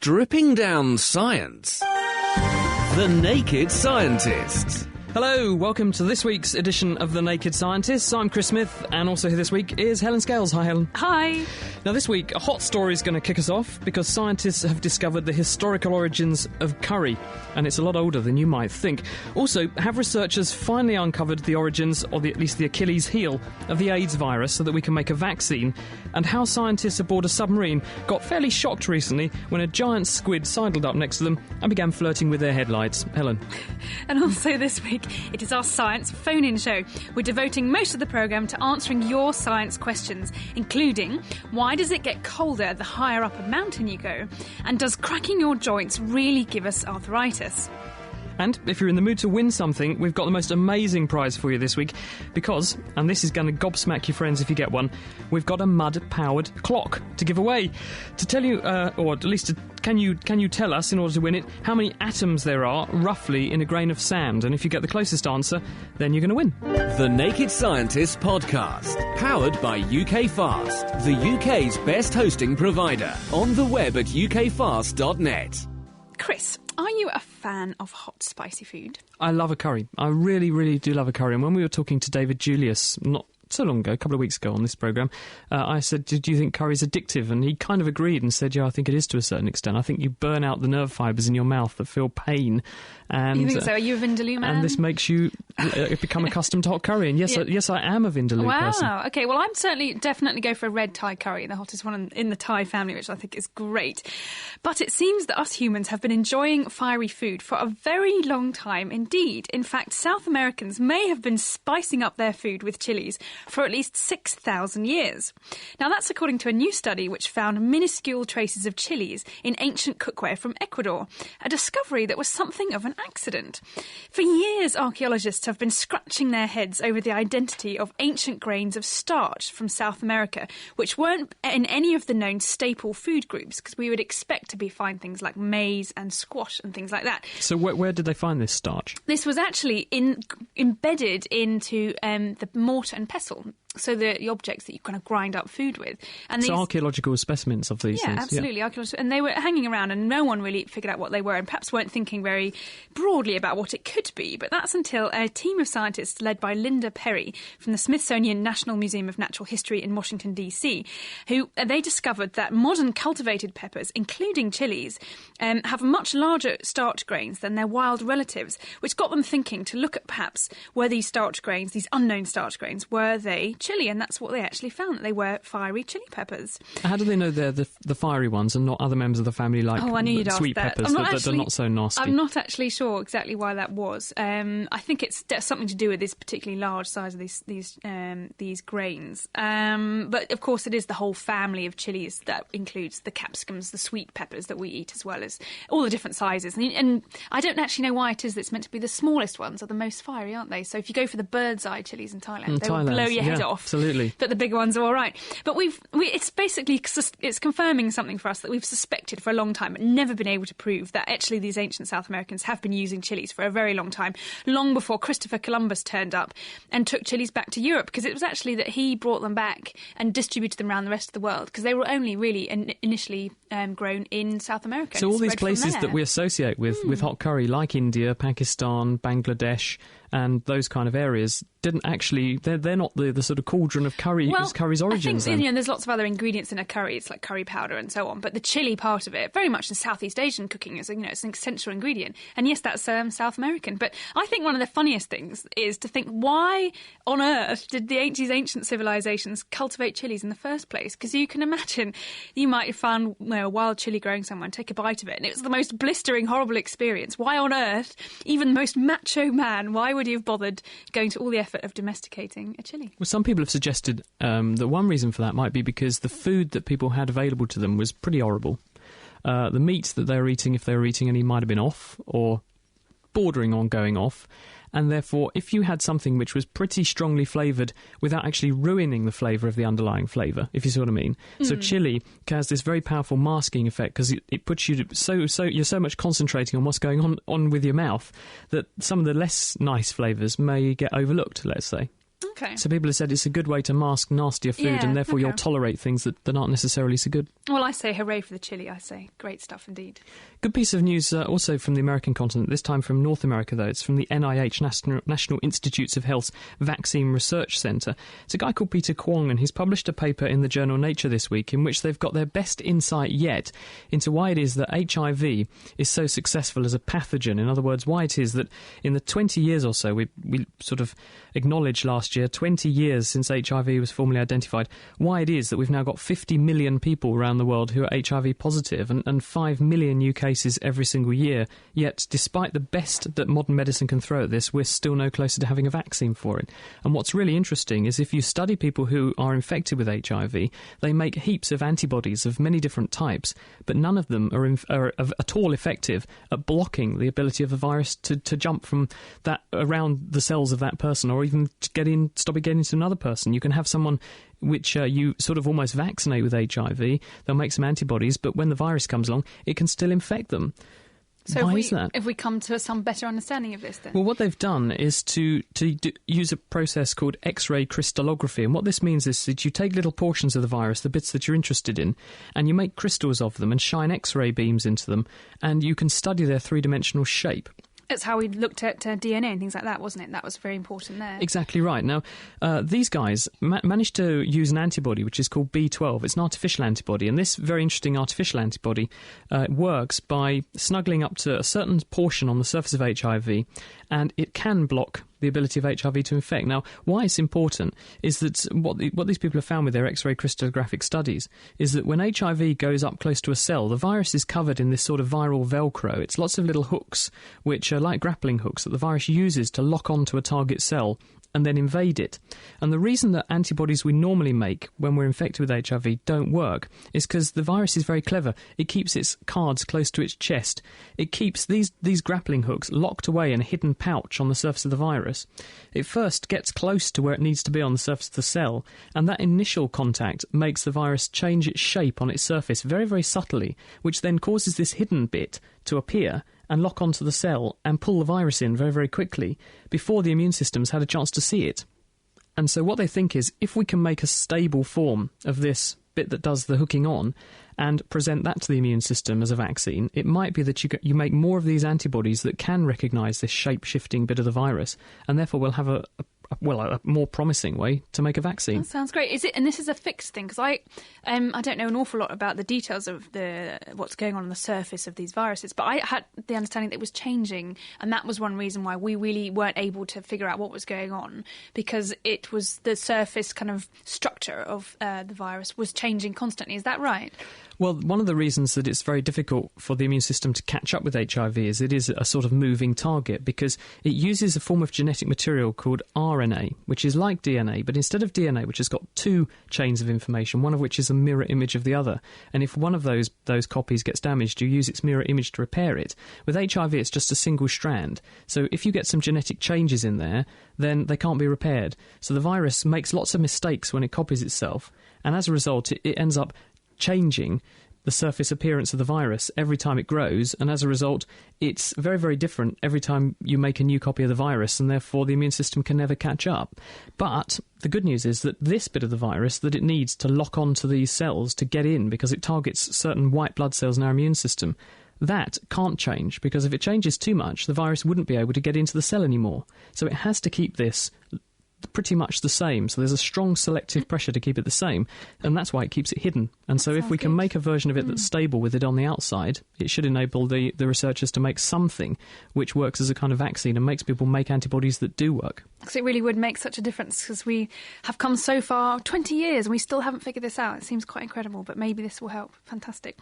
Stripping down science. The Naked Scientists. Hello, welcome to this week's edition of The Naked Scientists. I'm Chris Smith, and also here this week is Helen Scales. Hi, Helen. Hi. Now, this week, a hot story is going to kick us off because scientists have discovered the historical origins of curry, and it's a lot older than you might think. Also, have researchers finally uncovered the origins, or at least the Achilles heel, of the AIDS virus so that we can make a vaccine, and how scientists aboard a submarine got fairly shocked recently when a giant squid sidled up next to them and began flirting with their headlights. Helen. And also this week, it is our science phone-in show. We're devoting most of the programme to answering your science questions, including why does it get colder the higher up a mountain you go? And does cracking your joints really give us arthritis? And if you're in the mood to win something, we've got the most amazing prize for you this week because, and this is going to gobsmack your friends if you get one, we've got a mud-powered clock to give away. To tell you, or at least can you tell us, in order to win it, how many atoms there are, roughly, in a grain of sand? And if you get the closest answer, then you're going to win. The Naked Scientists podcast, powered by UK Fast, the UK's best hosting provider. On the web at ukfast.net. Chris, are you a fan of hot, spicy food? I love a curry. I really, really do love a curry. And when we were talking to David Julius, not so long ago, a couple of weeks ago on this programme, I said, do you think curry's addictive? And he kind of agreed and said, yeah, I think it is to a certain extent. I think you burn out the nerve fibres in your mouth that feel pain. And, you think so? Are you a Vindaloo man? And this makes you become accustomed to hot curry. And yes, yes, I am a Vindaloo person. Wow. OK, well, I'm definitely go for a red Thai curry, the hottest one in the Thai family, which I think is great. But it seems that us humans have been enjoying fiery food for a very long time indeed. In fact, South Americans may have been spicing up their food with chilies for at least 6,000 years. Now, that's according to a new study which found minuscule traces of chilies in ancient cookware from Ecuador, a discovery that was something of an accident. For years, archaeologists have been scratching their heads over the identity of ancient grains of starch from South America, which weren't in any of the known staple food groups, because we would expect to find things like maize and squash and things like that. So where did they find this starch? This was actually embedded into the mortar and pestle. So the objects that you kind of grind up food with. And so archaeological specimens of these things. Absolutely, yeah, absolutely. And they were hanging around and no one really figured out what they were and perhaps weren't thinking very broadly about what it could be. But that's until a team of scientists led by Linda Perry from the Smithsonian National Museum of Natural History in Washington, D.C., who they discovered that modern cultivated peppers, including chilies, have much larger starch grains than their wild relatives, which got them thinking to look at perhaps were these starch grains, these unknown starch grains, were they chili? And that's what they actually found, that they were fiery chili peppers. How do they know they're the fiery ones and not other members of the family like sweet peppers that are not so nasty? I'm not actually sure exactly why that was. I think it's something to do with this particularly large size of these grains. But of course it is the whole family of chilies that includes the capsicums, the sweet peppers that we eat, as well as all the different sizes. And I don't actually know why it is that it's meant to be the smallest ones are the most fiery, aren't they? So if you go for the bird's eye chilies in Thailand, they will blow your head off. Absolutely. But the bigger ones are all right. But it's basically, it's confirming something for us that we've suspected for a long time but never been able to prove, that actually these ancient South Americans have been using chilies for a very long time, long before Christopher Columbus turned up and took chilies back to Europe, because it was actually that he brought them back and distributed them around the rest of the world, because they were only really initially grown in South America. So all these places that we associate with hot curry, like India, Pakistan, Bangladesh, and those kind of areas, didn't actually, they're not the sort of cauldron of curry's origins. I think there's lots of other ingredients in a curry. It's like curry powder and so on, but the chili part of it, very much in Southeast Asian cooking, is it's an essential ingredient. And yes, that's South American. But I think one of the funniest things is to think, why on earth did these ancient civilizations cultivate chilies in the first place? Because you can imagine you might have found a wild chili growing somewhere and take a bite of it, and it was the most blistering, horrible experience. Why on earth, even the most macho man, why would he have bothered going to all the effort of domesticating a chili? Well, some people have suggested that one reason for that might be because the food that people had available to them was pretty horrible. The meats that they were eating, if they were eating any, might have been off or bordering on going off. And therefore, if you had something which was pretty strongly flavoured without actually ruining the flavour of the underlying flavour, if you see what I mean. So chili has this very powerful masking effect because it puts you you're so much concentrating on what's going on with your mouth that some of the less nice flavours may get overlooked, let's say. Okay. So people have said it's a good way to mask nastier food, and therefore you'll tolerate things that aren't necessarily so good. Well, I say hooray for the chili, I say. Great stuff indeed. Good piece of news also from the American continent, this time from North America, though. It's from the NIH, National Institutes of Health's Vaccine Research Centre. It's a guy called Peter Kwong, and he's published a paper in the journal Nature this week in which they've got their best insight yet into why it is that HIV is so successful as a pathogen. In other words, why it is that in the 20 years or so, we sort of acknowledged last year, 20 years since HIV was formally identified, why it is that we've now got 50 million people around the world who are HIV positive and 5 million new cases every single year. Yet, despite the best that modern medicine can throw at this, we're still no closer to having a vaccine for it. And what's really interesting is if you study people who are infected with HIV, they make heaps of antibodies of many different types, but none of them are at all effective at blocking the ability of the virus to jump from that around the cells of that person, or even to stop it getting to another person. You can have someone which you sort of almost vaccinate with HIV, they'll make some antibodies, but when the virus comes along, it can still infect them. So why is that? If we come to some better understanding of this, then? Well, what they've done is to use a process called X-ray crystallography, and what this means is that you take little portions of the virus, the bits that you're interested in, and you make crystals of them and shine X-ray beams into them, and you can study their three-dimensional shape. That's how we looked at DNA and things like that, wasn't it? That was very important there. Exactly right. Now, these guys managed to use an antibody which is called B12. It's an artificial antibody, and this very interesting artificial antibody works by snuggling up to a certain portion on the surface of HIV, and it can block the ability of HIV to infect. Now, why it's important is that what these people have found with their X-ray crystallographic studies is that when HIV goes up close to a cell, the virus is covered in this sort of viral Velcro. It's lots of little hooks, which are like grappling hooks that the virus uses to lock onto a target cell and then invade it. And the reason that antibodies we normally make when we're infected with HIV don't work is because the virus is very clever. It keeps its cards close to its chest. It keeps these grappling hooks locked away in a hidden pouch on the surface of the virus. It first gets close to where it needs to be on the surface of the cell, and that initial contact makes the virus change its shape on its surface very, very subtly, which then causes this hidden bit to appear and lock onto the cell and pull the virus in very, very quickly before the immune system's had a chance to see it. And so what they think is, if we can make a stable form of this bit that does the hooking on and present that to the immune system as a vaccine, it might be that you make more of these antibodies that can recognise this shape-shifting bit of the virus, and therefore we'll have a more promising way to make a vaccine. That sounds great. Is it? And this is a fixed thing, because I don't know an awful lot about the details of what's going on the surface of these viruses, but I had the understanding that it was changing, and that was one reason why we really weren't able to figure out what was going on, because it was the surface kind of structure of the virus was changing constantly. Is that right? Well, one of the reasons that it's very difficult for the immune system to catch up with HIV is it is a sort of moving target, because it uses a form of genetic material called RNA, which is like DNA, but instead of DNA, which has got two chains of information, one of which is a mirror image of the other, and if one of those copies gets damaged, you use its mirror image to repair it. With HIV, it's just a single strand, so if you get some genetic changes in there, then they can't be repaired. So the virus makes lots of mistakes when it copies itself, and as a result, it ends up changing the surface appearance of the virus every time it grows, and as a result it's very, very different every time you make a new copy of the virus, and therefore the immune system can never catch up. But the good news is that this bit of the virus that it needs to lock onto these cells to get in, because it targets certain white blood cells in our immune system, that can't change, because if it changes too much, the virus wouldn't be able to get into the cell anymore. So it has to keep this pretty much the same. So there's a strong selective pressure to keep it the same, and that's why it keeps it hidden. And so if we can make a version of it that's stable with it on the outside, it should enable the researchers to make something which works as a kind of vaccine and makes people make antibodies that do work. Because it really would make such a difference, because we have come so far, 20 years, and we still haven't figured this out. It seems quite incredible, but maybe this will help. Fantastic.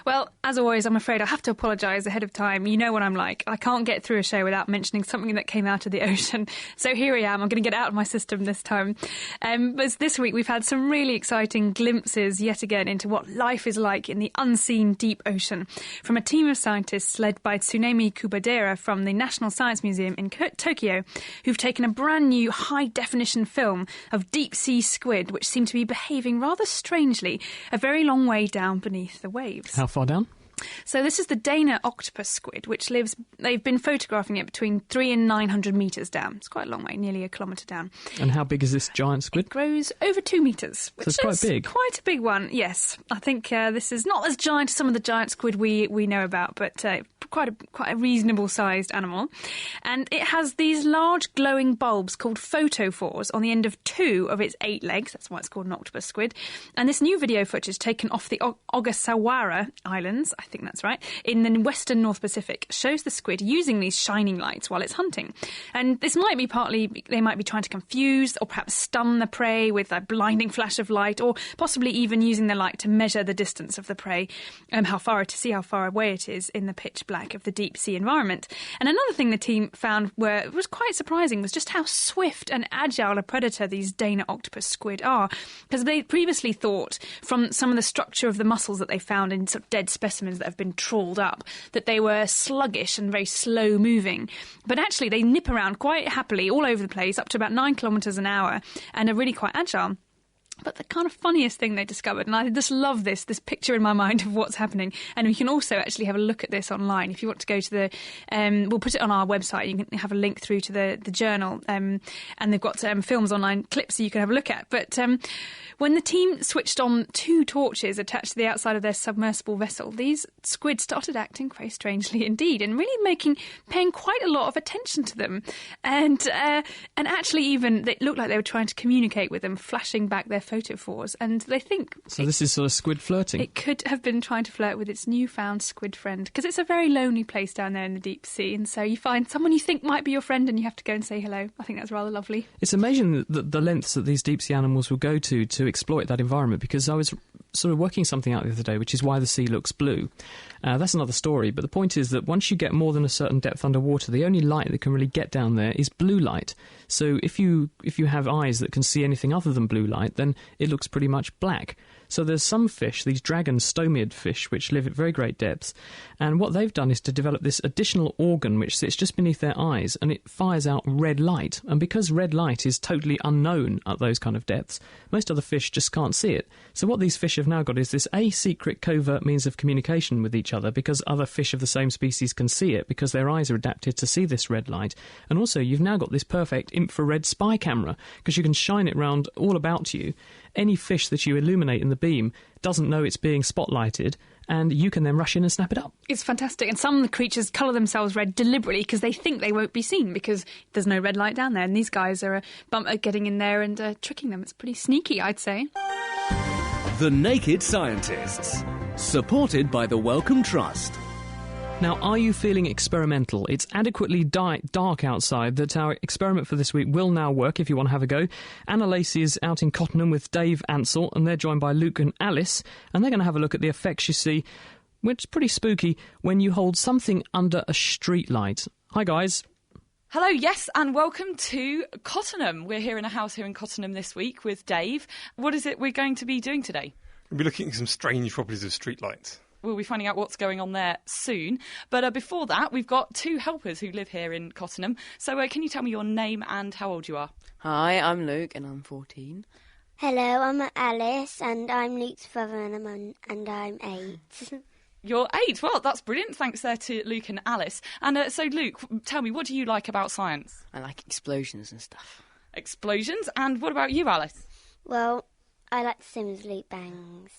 Well, as always, I'm afraid I have to apologise ahead of time. You know what I'm like. I can't get through a show without mentioning something that came out of the ocean. So here I am. I'm going to get out of my system this time. But this week we've had some really exciting glimpses yet again into what life is like in the unseen deep ocean from a team of scientists led by Tsunemi Kubadera from the National Science Museum in Tokyo, who've taken a brand new high-definition film of deep-sea squid which seem to be behaving rather strangely a very long way down beneath the waves. How far down? So this is the Dana octopus squid, which they've been photographing it between 300 and 900 metres down. It's quite a long way, nearly a kilometre down. And how big is this giant squid? It grows over 2 metres, which it's quite is big. Quite a big one, yes. I think this is not as giant as some of the giant squid we know about, but quite a reasonable-sized animal. And it has these large glowing bulbs called photophores on the end of 2 of its 8 legs. That's why it's called an octopus squid. And this new video footage taken off the Ogasawara Islands, I think that's right, in the western North Pacific, shows the squid using these shining lights while it's hunting. And this might be partly, they might be trying to confuse or perhaps stun the prey with a blinding flash of light, or possibly even using the light to measure the distance of the prey, to see how far away it is in the pitch black of the deep sea environment. And another thing the team found was quite surprising was just how swift and agile a predator these Dana octopus squid are. Because they previously thought, from some of the structure of the muscles that they found in sort of dead specimens that have been trawled up, that they were sluggish and very slow moving. But actually they nip around quite happily all over the place, up to about 9 kilometres an hour, and are really quite agile. But the kind of funniest thing they discovered, and I just love this picture in my mind of what's happening, and we can also actually have a look at this online. If you want to go to the, we'll put it on our website, you can have a link through to the journal, and they've got films online, clips that you can have a look at. But when the team switched on 2 torches attached to the outside of their submersible vessel, these squid started acting very strangely indeed, and really paying quite a lot of attention to them. And actually even, it looked like they were trying to communicate with them, flashing back their photophores, and they think... So this is sort of squid flirting? It could have been trying to flirt with its newfound squid friend, because it's a very lonely place down there in the deep sea, and so you find someone you think might be your friend and you have to go and say hello. I think that's rather lovely. It's amazing the lengths that these deep sea animals will go to exploit that environment, because I was sort of working something out the other day, which is why the sea looks blue. That's another story, but the point is that once you get more than a certain depth underwater, the only light that can really get down there is blue light. So if you have eyes that can see anything other than blue light, then it looks pretty much black. So there's some fish, these dragon stomiid fish, which live at very great depths, and what they've done is to develop this additional organ which sits just beneath their eyes, and it fires out red light. And because red light is totally unknown at those kind of depths, most other fish just can't see it. So what these fish have now got is this secret covert means of communication with each other, because other fish of the same species can see it, because their eyes are adapted to see this red light. And also you've now got this perfect infrared spy camera, because you can shine it round all about you. Any fish that you illuminate in the beam doesn't know it's being spotlighted, and you can then rush in and snap it up. It's fantastic. And some of the creatures colour themselves red deliberately because they think they won't be seen because there's no red light down there. And these guys are getting in there and tricking them. It's pretty sneaky, I'd say. The Naked Scientists, supported by the Wellcome Trust. Now, are you feeling experimental? It's adequately dark outside that our experiment for this week will now work if you want to have a go. Anna Lacey is out in Cottenham with Dave Ansell, and they're joined by Luke and Alice, and they're going to have a look at the effects you see, which is pretty spooky, when you hold something under a street light. Hi, guys. Hello, yes, and welcome to Cottenham. We're here in a house here in Cottenham this week with Dave. What is it we're going to be doing today? We'll be looking at some strange properties of streetlights. We'll be finding out what's going on there soon. But before that, we've got 2 helpers who live here in Cottenham. So can you tell me your name and how old you are? Hi, I'm Luke and I'm 14. Hello, I'm Alice and I'm Luke's brother and I'm 8. You're 8. Well, that's brilliant. Thanks there to Luke and Alice. And so, Luke, tell me, what do you like about science? I like explosions and stuff. Explosions? And what about you, Alice? Well, I like the same as Luke, bangs.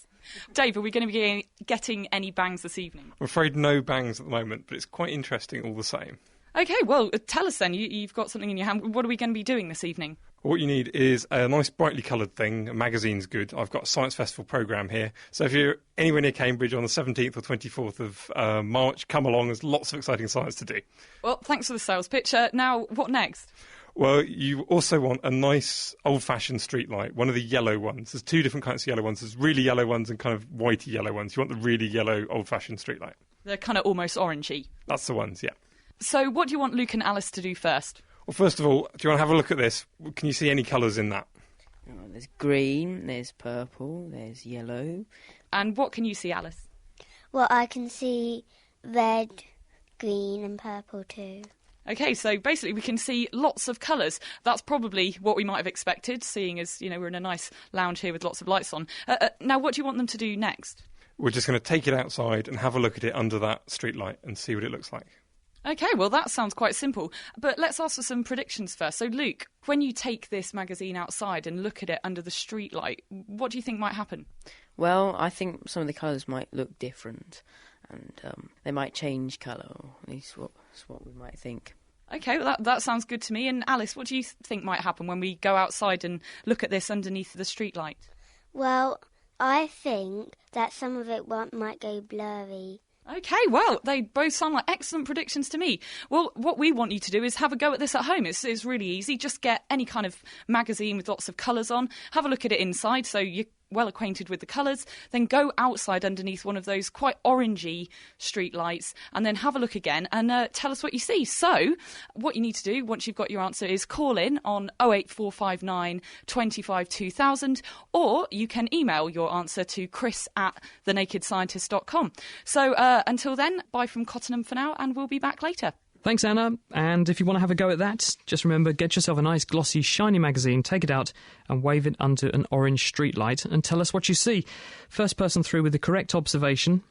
Dave, are we going to be getting any bangs this evening? I'm afraid no bangs at the moment, but it's quite interesting all the same. OK, well, tell us then. You've got something in your hand. What are we going to be doing this evening? What you need is a nice brightly coloured thing. A magazine's good. I've got a Science Festival programme here. So if you're anywhere near Cambridge on the 17th or 24th of March, come along. There's lots of exciting science to do. Well, thanks for the sales pitch. Now, what next? Well, you also want a nice old-fashioned street light, one of the yellow ones. There's 2 different kinds of yellow ones. There's really yellow ones and kind of whitey yellow ones. You want the really yellow old-fashioned street light. They're kind of almost orangey. That's the ones, yeah. So what do you want Luke and Alice to do first? Well, first of all, do you want to have a look at this? Can you see any colours in that? Oh, there's green, there's purple, there's yellow. And what can you see, Alice? Well, I can see red, green and purple too. OK, so basically we can see lots of colours. That's probably what we might have expected, seeing as, we're in a nice lounge here with lots of lights on. Now, what do you want them to do next? we're just going to take it outside and have a look at it under that street light and see what it looks like. OK, well, that sounds quite simple. But let's ask for some predictions first. So, Luke, when you take this magazine outside and look at it under the street light, what do you think might happen? Well, I think some of the colours might look different, and they might change colour, or at least that's what we might think. OK, well, that sounds good to me. And Alice, what do you think might happen when we go outside and look at this underneath the street light? Well, I think that some of it might go blurry. OK, well, they both sound like excellent predictions to me. Well, what we want you to do is have a go at this at home. It's really easy. Just get any kind of magazine with lots of colours on, have a look at it inside so you're well acquainted with the colours, then go outside underneath one of those quite orangey street lights and then have a look again and tell us what you see. So what you need to do once you've got your answer is call in on 08459 25 2000, or you can email your answer to chris@thenakedscientist.com. So until then, bye from Cottenham for now, and we'll be back later. Thanks, Anna. And if you want to have a go at that, just remember, get yourself a nice, glossy, shiny magazine, take it out and wave it under an orange street light and tell us what you see. First person through with the correct observation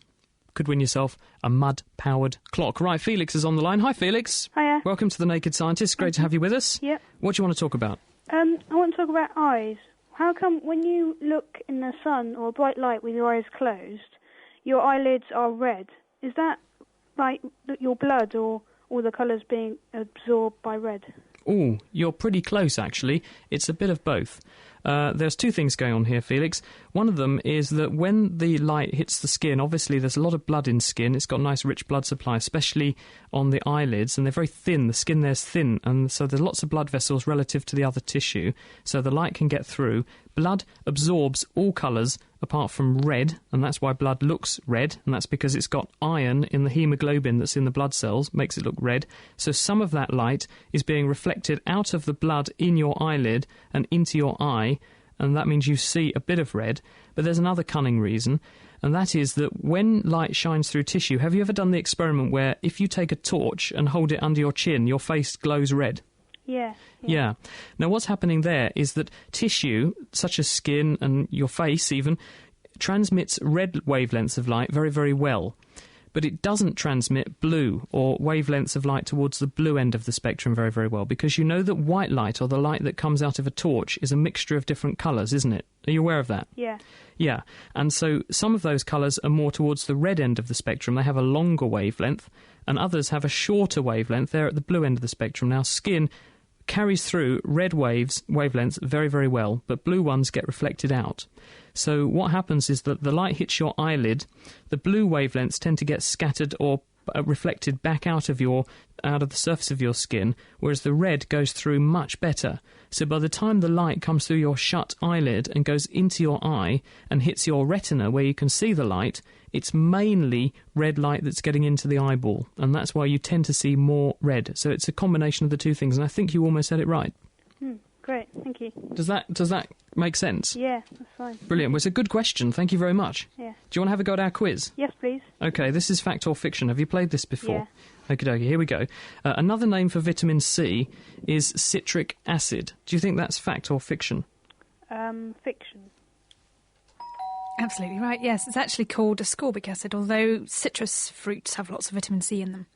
could win yourself a mud-powered clock. Right, Felix is on the line. Hi, Felix. Hiya. Welcome to The Naked Scientist. Great to have you with us. Yep. What do you want to talk about? I want to talk about eyes. How come when you look in the sun or a bright light with your eyes closed, your eyelids are red? Is that like your blood or the colours being absorbed by red? Oh, you're pretty close, actually. It's a bit of both. There's two things going on here, Felix. One of them is that when the light hits the skin, obviously there's a lot of blood in skin. It's got nice rich blood supply, especially on the eyelids, and they're very thin. The skin there's thin, and so there's lots of blood vessels relative to the other tissue, so the light can get through. Blood absorbs all colours apart from red, and that's why blood looks red, and that's because it's got iron in the haemoglobin that's in the blood cells, makes it look red. So some of that light is being reflected out of the blood in your eyelid and into your eye, and that means you see a bit of red. But there's another cunning reason, and that is that when light shines through tissue, have you ever done the experiment where if you take a torch and hold it under your chin, your face glows red? Yeah. Now, what's happening there is that tissue, such as skin and your face even, transmits red wavelengths of light very, very well. But it doesn't transmit blue or wavelengths of light towards the blue end of the spectrum very, very well, because you know that white light, or the light that comes out of a torch, is a mixture of different colours, isn't it? Are you aware of that? Yeah. Yeah, and so some of those colours are more towards the red end of the spectrum. They have a longer wavelength, and others have a shorter wavelength. They're at the blue end of the spectrum. Now, skin carries through red wavelengths very, very well, but blue ones get reflected out. So what happens is that the light hits your eyelid, the blue wavelengths tend to get scattered or reflected back out of the surface of your skin, whereas the red goes through much better. So by the time the light comes through your shut eyelid and goes into your eye and hits your retina where you can see the light, it's mainly red light that's getting into the eyeball, and that's why you tend to see more red. So it's a combination of the two things, and I think you almost said it right. Great, thank you. Does that make sense? Yeah, that's fine. Brilliant. Well, it's a good question. Thank you very much. Yeah. Do you want to have a go at our quiz? Yes, please. OK, this is fact or fiction. Have you played this before? Yeah. Okie dokie, here we go. Another name for vitamin C is citric acid. Do you think that's fact or fiction? Fiction. Absolutely right, yes. It's actually called ascorbic acid, although citrus fruits have lots of vitamin C in them.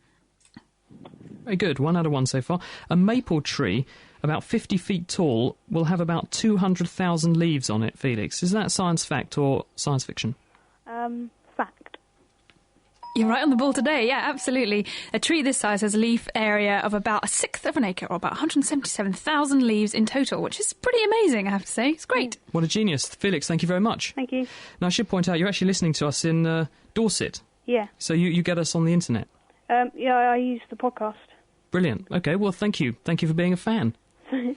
Very good. 1 out of 1 so far. A maple tree, about 50 feet tall, will have about 200,000 leaves on it, Felix. Is that science fact or science fiction? Fact. You're right on the ball today, yeah, absolutely. A tree this size has a leaf area of about 1/6 of an acre, or about 177,000 leaves in total, which is pretty amazing, I have to say. It's great. What a genius. Felix, thank you very much. Thank you. Now, I should point out, you're actually listening to us in Dorset. Yeah. So you get us on the internet. Yeah, I use the podcast. Brilliant. OK, well, thank you. Thank you for being a fan.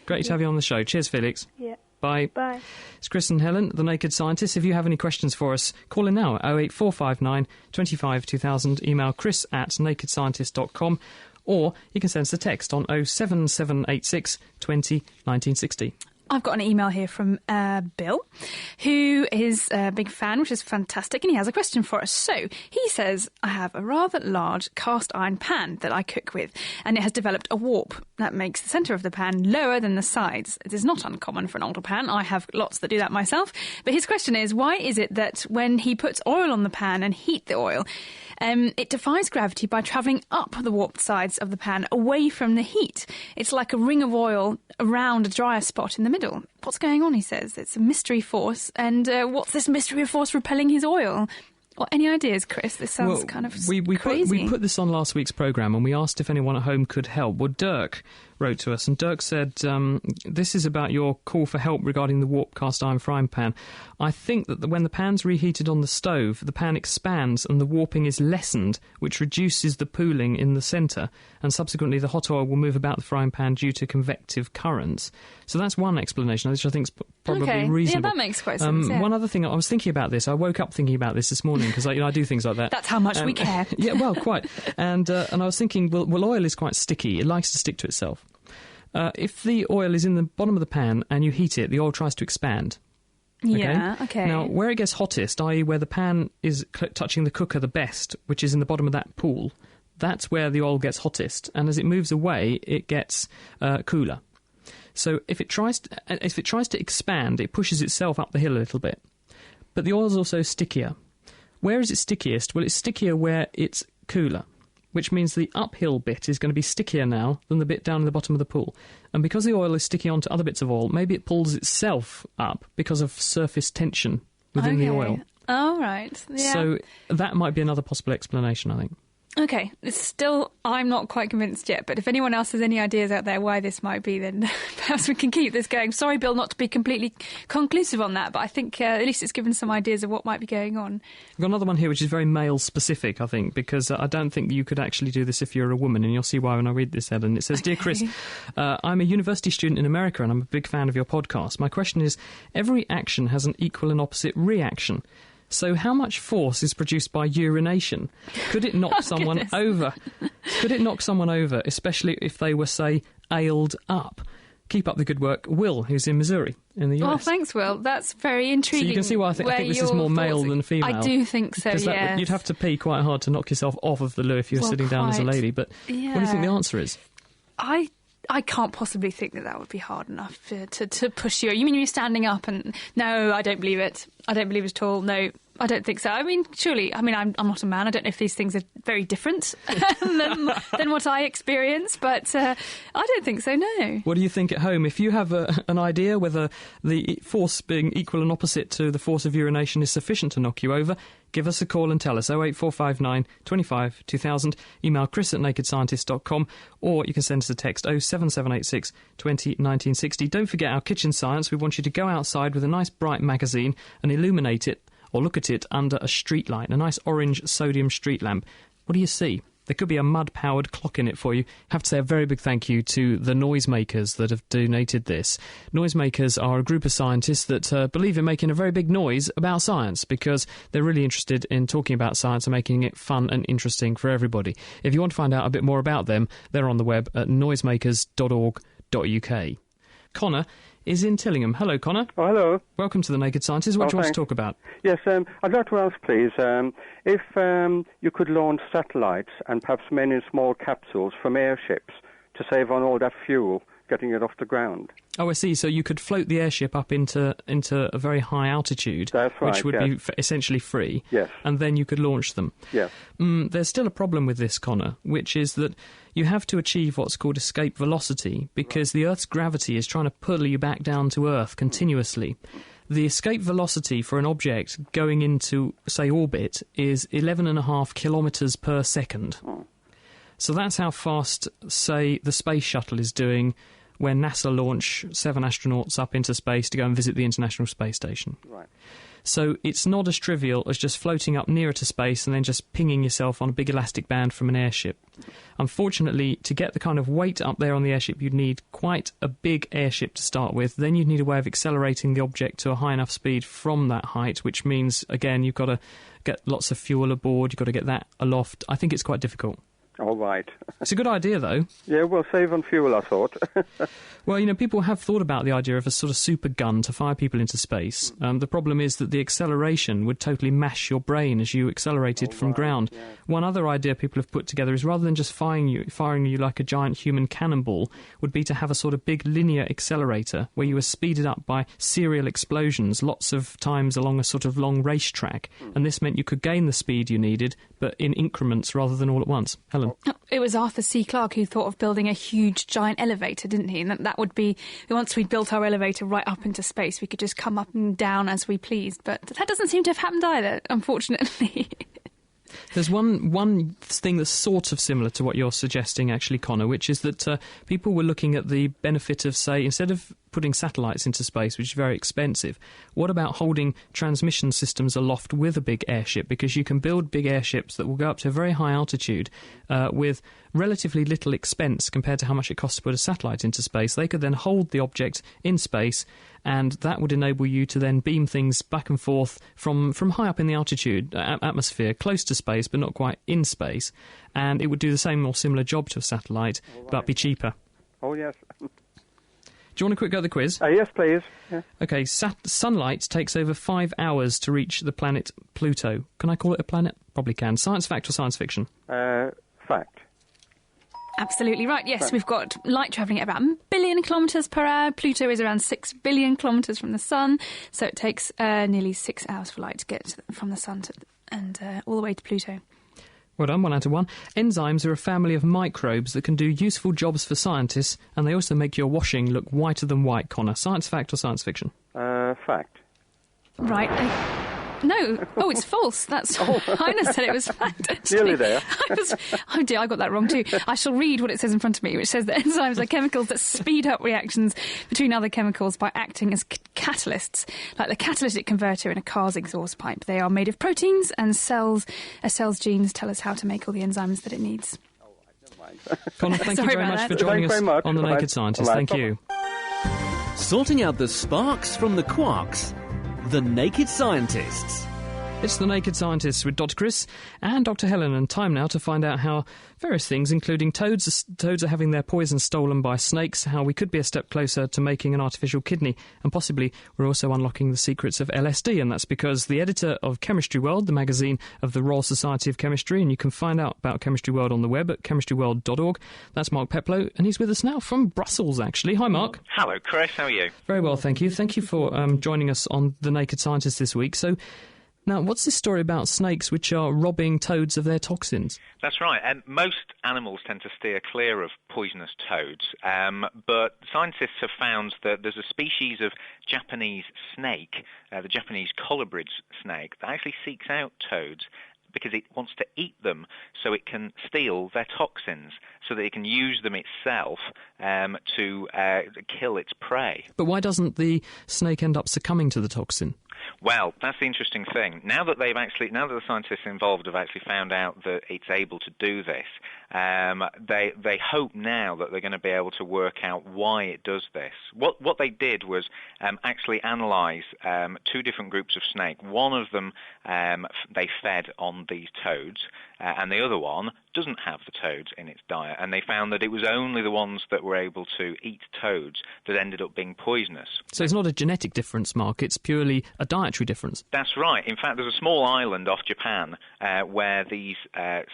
Great to have you on the show. Cheers, Felix. Yeah. Bye. Bye. It's Chris and Helen, The Naked Scientist. If you have any questions for us, call in now at 08459 25 2000. Email chris@nakedscientist.com, or you can send us a text on 07786 20 1960. I've got an email here from Bill, who is a big fan, which is fantastic, and he has a question for us. So, he says, I have a rather large cast iron pan that I cook with, and it has developed a warp that makes the centre of the pan lower than the sides. It is not uncommon for an older pan. I have lots that do that myself. But his question is, why is it that when he puts oil on the pan and heat the oil, it defies gravity by travelling up the warped sides of the pan away from the heat? It's like a ring of oil around a drier spot in the middle. What's going on, he says? It's a mystery force. And what's this mystery force repelling his oil? Or any ideas, Chris? This sounds kind of crazy. We put this on last week's programme and we asked if anyone at home could help. Well, Dirk wrote to us, and Dirk said, this is about your call for help regarding the warped cast iron frying pan. I think that when the pan's reheated on the stove, the pan expands and the warping is lessened, which reduces the pooling in the centre, and subsequently the hot oil will move about the frying pan due to convective currents. So that's one explanation, which I think is probably reasonable. Yeah, that makes quite sense. One other thing, I was thinking about this. I woke up thinking about this morning, because I do things like that. That's how much we care. Yeah, well, quite. And I was thinking, well, oil is quite sticky. It likes to stick to itself. If the oil is in the bottom of the pan and you heat it, the oil tries to expand. Okay? Yeah, okay. Now, where it gets hottest, i.e. where the pan is touching the cooker the best, which is in the bottom of that pool, that's where the oil gets hottest. And as it moves away, it gets cooler. So if it tries to expand, it pushes itself up the hill a little bit. But the oil is also stickier. Where is it stickiest? Well, it's stickier where it's cooler, which means the uphill bit is going to be stickier now than the bit down in the bottom of the pool. And because the oil is sticky onto other bits of oil, maybe it pulls itself up because of surface tension within the oil. Oh, right. Yeah. So that might be another possible explanation, I think. Okay, I'm not quite convinced yet, but if anyone else has any ideas out there why this might be, then perhaps we can keep this going. Sorry, Bill, not to be completely conclusive on that, but I think at least it's given some ideas of what might be going on. I've got another one here which is very male-specific, I think, because I don't think you could actually do this if you're a woman, and you'll see why when I read this, Ellen. It says, Dear Chris, I'm a university student in America and I'm a big fan of your podcast. My question is, every action has an equal and opposite reaction. So how much force is produced by urination? Could it knock someone over? Could it knock someone over, especially if they were, say, ailed up? Keep up the good work. Will, who's in Missouri, in the US. Oh, thanks, Will. That's very intriguing. So you can see why I think this is more male than female. I do think so, yes. You'd have to pee quite hard to knock yourself off of the loo if you were sitting down as a lady. But what do you think the answer is? I can't possibly think that would be hard enough to push you. You mean you're standing up and... No, I don't believe it. I don't believe it at all. No, I don't think so. I mean, surely... I mean, I'm not a man. I don't know if these things are very different than what I experience, but I don't think so, no. What do you think at home? If you have an idea whether the force being equal and opposite to the force of urination is sufficient to knock you over, give us a call and tell us. 08459 25 2000. Email chris@nakedscientist.com, or you can send us a text 07786 20 1960. Don't forget our kitchen science. We want you to go outside with a nice bright magazine and illuminate it or look at it under a street light, a nice orange sodium street lamp. What do you see? There could be a mud-powered clock in it for you. I have to say a very big thank you to the noisemakers that have donated this. Noisemakers are a group of scientists that believe in making a very big noise about science, because they're really interested in talking about science and making it fun and interesting for everybody. If you want to find out a bit more about them, they're on the web at noisemakers.org.uk. Connor is in Tillingham. Hello, Connor. Oh, hello. Welcome to the Naked Scientist. What do you want to talk about? Yes, I'd like to ask, please, if you could launch satellites and perhaps many small capsules from airships to save on all that fuel, getting it off the ground. Oh, I see. So you could float the airship up into a very high altitude, that's right, which would be essentially free. Yes. And then you could launch them. Yes. There's still a problem with this, Connor, which is that you have to achieve what's called escape velocity, because the Earth's gravity is trying to pull you back down to Earth continuously. The escape velocity for an object going into, say, orbit is 11.5 kilometres per second. Oh. So that's how fast, say, the space shuttle is doing when NASA launch 7 astronauts up into space to go and visit the International Space Station. Right. So it's not as trivial as just floating up nearer to space and then just pinging yourself on a big elastic band from an airship. Unfortunately, to get the kind of weight up there on the airship, you'd need quite a big airship to start with. Then you'd need a way of accelerating the object to a high enough speed from that height, which means, again, you've got to get lots of fuel aboard, you've got to get that aloft. I think it's quite difficult. All right. It's a good idea, though. Yeah, we'll save on fuel, I thought. Well, people have thought about the idea of a sort of super gun to fire people into space. The problem is that the acceleration would totally mash your brain as you accelerated from ground. Yeah. One other idea people have put together is rather than just firing you like a giant human cannonball, would be to have a sort of big linear accelerator where you were speeded up by serial explosions lots of times along a sort of long racetrack. And this meant you could gain the speed you needed, but in increments rather than all at once. Helen? It was Arthur C. Clarke who thought of building a huge giant elevator, didn't he? And that would be, once we'd built our elevator right up into space, we could just come up and down as we pleased. But that doesn't seem to have happened either, unfortunately. There's one thing that's sort of similar to what you're suggesting, actually, Connor, which is that people were looking at the benefit of, say, instead of putting satellites into space, which is very expensive, what about holding transmission systems aloft with a big airship? Because you can build big airships that will go up to a very high altitude with relatively little expense compared to how much it costs to put a satellite into space. They could then hold the object in space, and that would enable you to then beam things back and forth from high up in the altitude atmosphere, close to space but not quite in space, and it would do the same or similar job to a satellite, but be cheaper. Oh, yes. Do you want a quick go at the quiz? Yes, please. Yeah. OK, sunlight takes over 5 hours to reach the planet Pluto. Can I call it a planet? Probably can. Science fact or science fiction? Fact. Absolutely right. Yes, we've got light travelling at about 1 billion kilometres per hour. Pluto is around 6 billion kilometres from the sun, so it takes nearly 6 hours for light to get from the sun and all the way to Pluto. Well done, 1 out of 1. Enzymes are a family of microbes that can do useful jobs for scientists, and they also make your washing look whiter than white, Connor. Science fact or science fiction? Fact. Right. No. Oh, it's false. That's Heiner said it was fact. Actually. Nearly there. Oh dear, I got that wrong too. I shall read what it says in front of me, which says that enzymes are chemicals that speed up reactions between other chemicals by acting as catalysts, like the catalytic converter in a car's exhaust pipe. They are made of proteins, and a cell's genes tell us how to make all the enzymes that it needs. Connor, thank you very much for joining us on The Naked Scientist. Thank you. Sorting out the sparks from the quarks. The Naked Scientists. It's The Naked Scientists with Dr. Chris and Dr. Helen, and time now to find out how various things, including toads are having their poison stolen by snakes, how we could be a step closer to making an artificial kidney, and possibly we're also unlocking the secrets of LSD, and that's because the editor of Chemistry World, the magazine of the Royal Society of Chemistry, and you can find out about Chemistry World on the web at chemistryworld.org. That's Mark Peplow, and he's with us now from Brussels, actually. Hi, Mark. Hello, Chris. How are you? Very well, thank you. Thank you for joining us on The Naked Scientist this week. So, now, what's this story about snakes which are robbing toads of their toxins? That's right. And most animals tend to steer clear of poisonous toads, but scientists have found that there's a species of Japanese snake, the Japanese colobrid snake, that actually seeks out toads because it wants to eat them so it can steal their toxins, so that it can use them itself to kill its prey. But why doesn't the snake end up succumbing to the toxin? Well, that's the interesting thing. Now that the scientists involved have actually found out that it's able to do this, they hope now that they're going to be able to work out why it does this. What they did was actually analyse 2 different groups of snake. One of them they fed on these toads, and the other one doesn't have the toads in its diet. And they found that it was only the ones that were able to eat toads that ended up being poisonous. So it's not a genetic difference, Mark, it's purely a dietary difference. That's right. In fact, there's a small island off Japan where these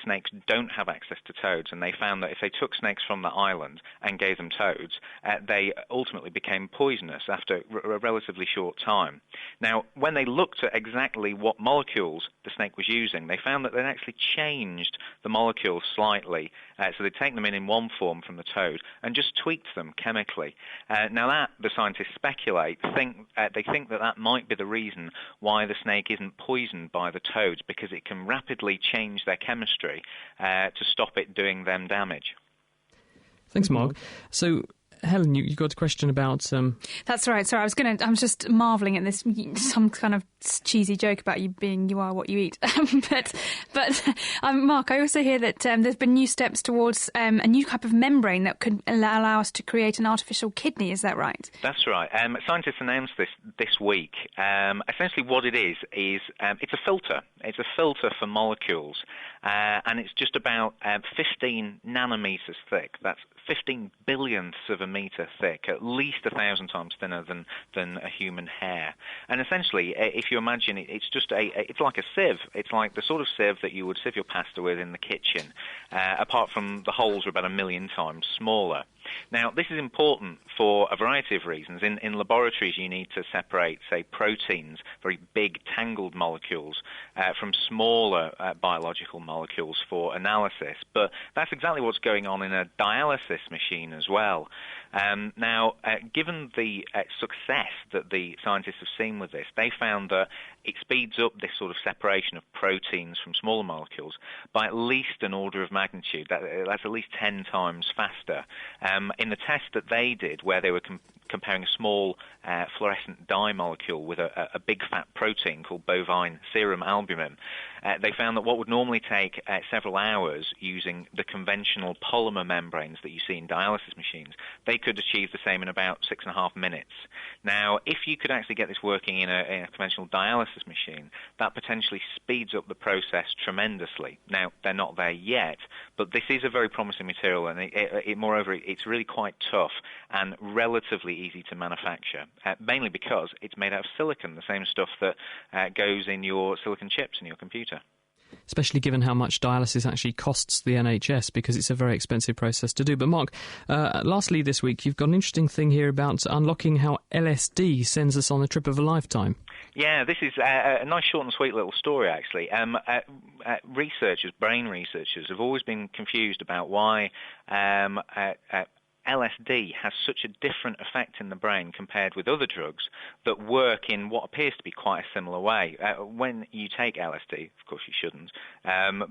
snakes don't have access to toads, and they found that if they took snakes from the island and gave them toads, they ultimately became poisonous after a relatively short time. Now, when they looked at exactly what molecules the snake was using, they found that they'd actually changed the molecules slightly. So they'd taken them in one form from the toad and just tweaked them chemically. Now that, the scientists speculate, they think that might be the reason why the snake isn't poisoned by the toads, because it can rapidly change their chemistry to stop it doing them damage. Thanks, Mark. So, Helen, you got a question about... That's right. Sorry, I was just marvelling at this, some kind of cheesy joke about you are what you eat. but Mark, I also hear that there's been new steps towards a new type of membrane that could allow us to create an artificial kidney. Is that right? That's right. Scientists announced this week. Essentially what it is it's a filter. It's a filter for molecules. and it's just about 15 nanometers thick. That's 15 billionths of a meter thick, at least 1,000 times thinner than a human hair. And essentially, if you imagine it, it's like a sieve. It's like the sort of sieve that you would sieve your pasta with in the kitchen, apart from the holes are about 1 million times smaller. Now, this is important for a variety of reasons. In laboratories, you need to separate, say, proteins, very big tangled molecules, from smaller biological molecules for analysis. But that's exactly what's going on in a dialysis machine as well. Now, given the success that the scientists have seen with this, they found that it speeds up this sort of separation of proteins from smaller molecules by at least an order of magnitude. That's at least 10 times faster. In the test that they did, where they were comparing a small fluorescent dye molecule with a big fat protein called bovine serum albumin, they found that what would normally take several hours using the conventional polymer membranes that you see in dialysis machines, they could achieve the same in about 6.5 minutes. Now, if you could actually get this working in a conventional dialysis machine, that potentially speeds up the process tremendously. Now, they're not there yet, but this is a very promising material, and moreover, it's really quite tough and relatively easy to manufacture, mainly because it's made out of silicon, the same stuff that goes in your silicon chips in your computer. Especially given how much dialysis actually costs the NHS, because it's a very expensive process to do. But Mark, lastly this week, you've got an interesting thing here about unlocking how LSD sends us on a trip of a lifetime. Yeah, this is a nice short and sweet little story, actually. Brain researchers, have always been confused about why LSD has such a different effect in the brain compared with other drugs that work in what appears to be quite a similar way. When you take LSD, of course you shouldn't,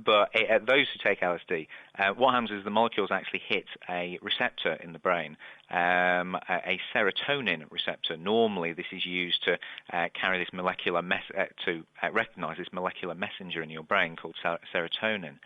but those who take LSD, what happens is the molecules actually hit a receptor in the brain, a serotonin receptor. Normally this is used to carry this molecular to recognize this molecular messenger in your brain called serotonin.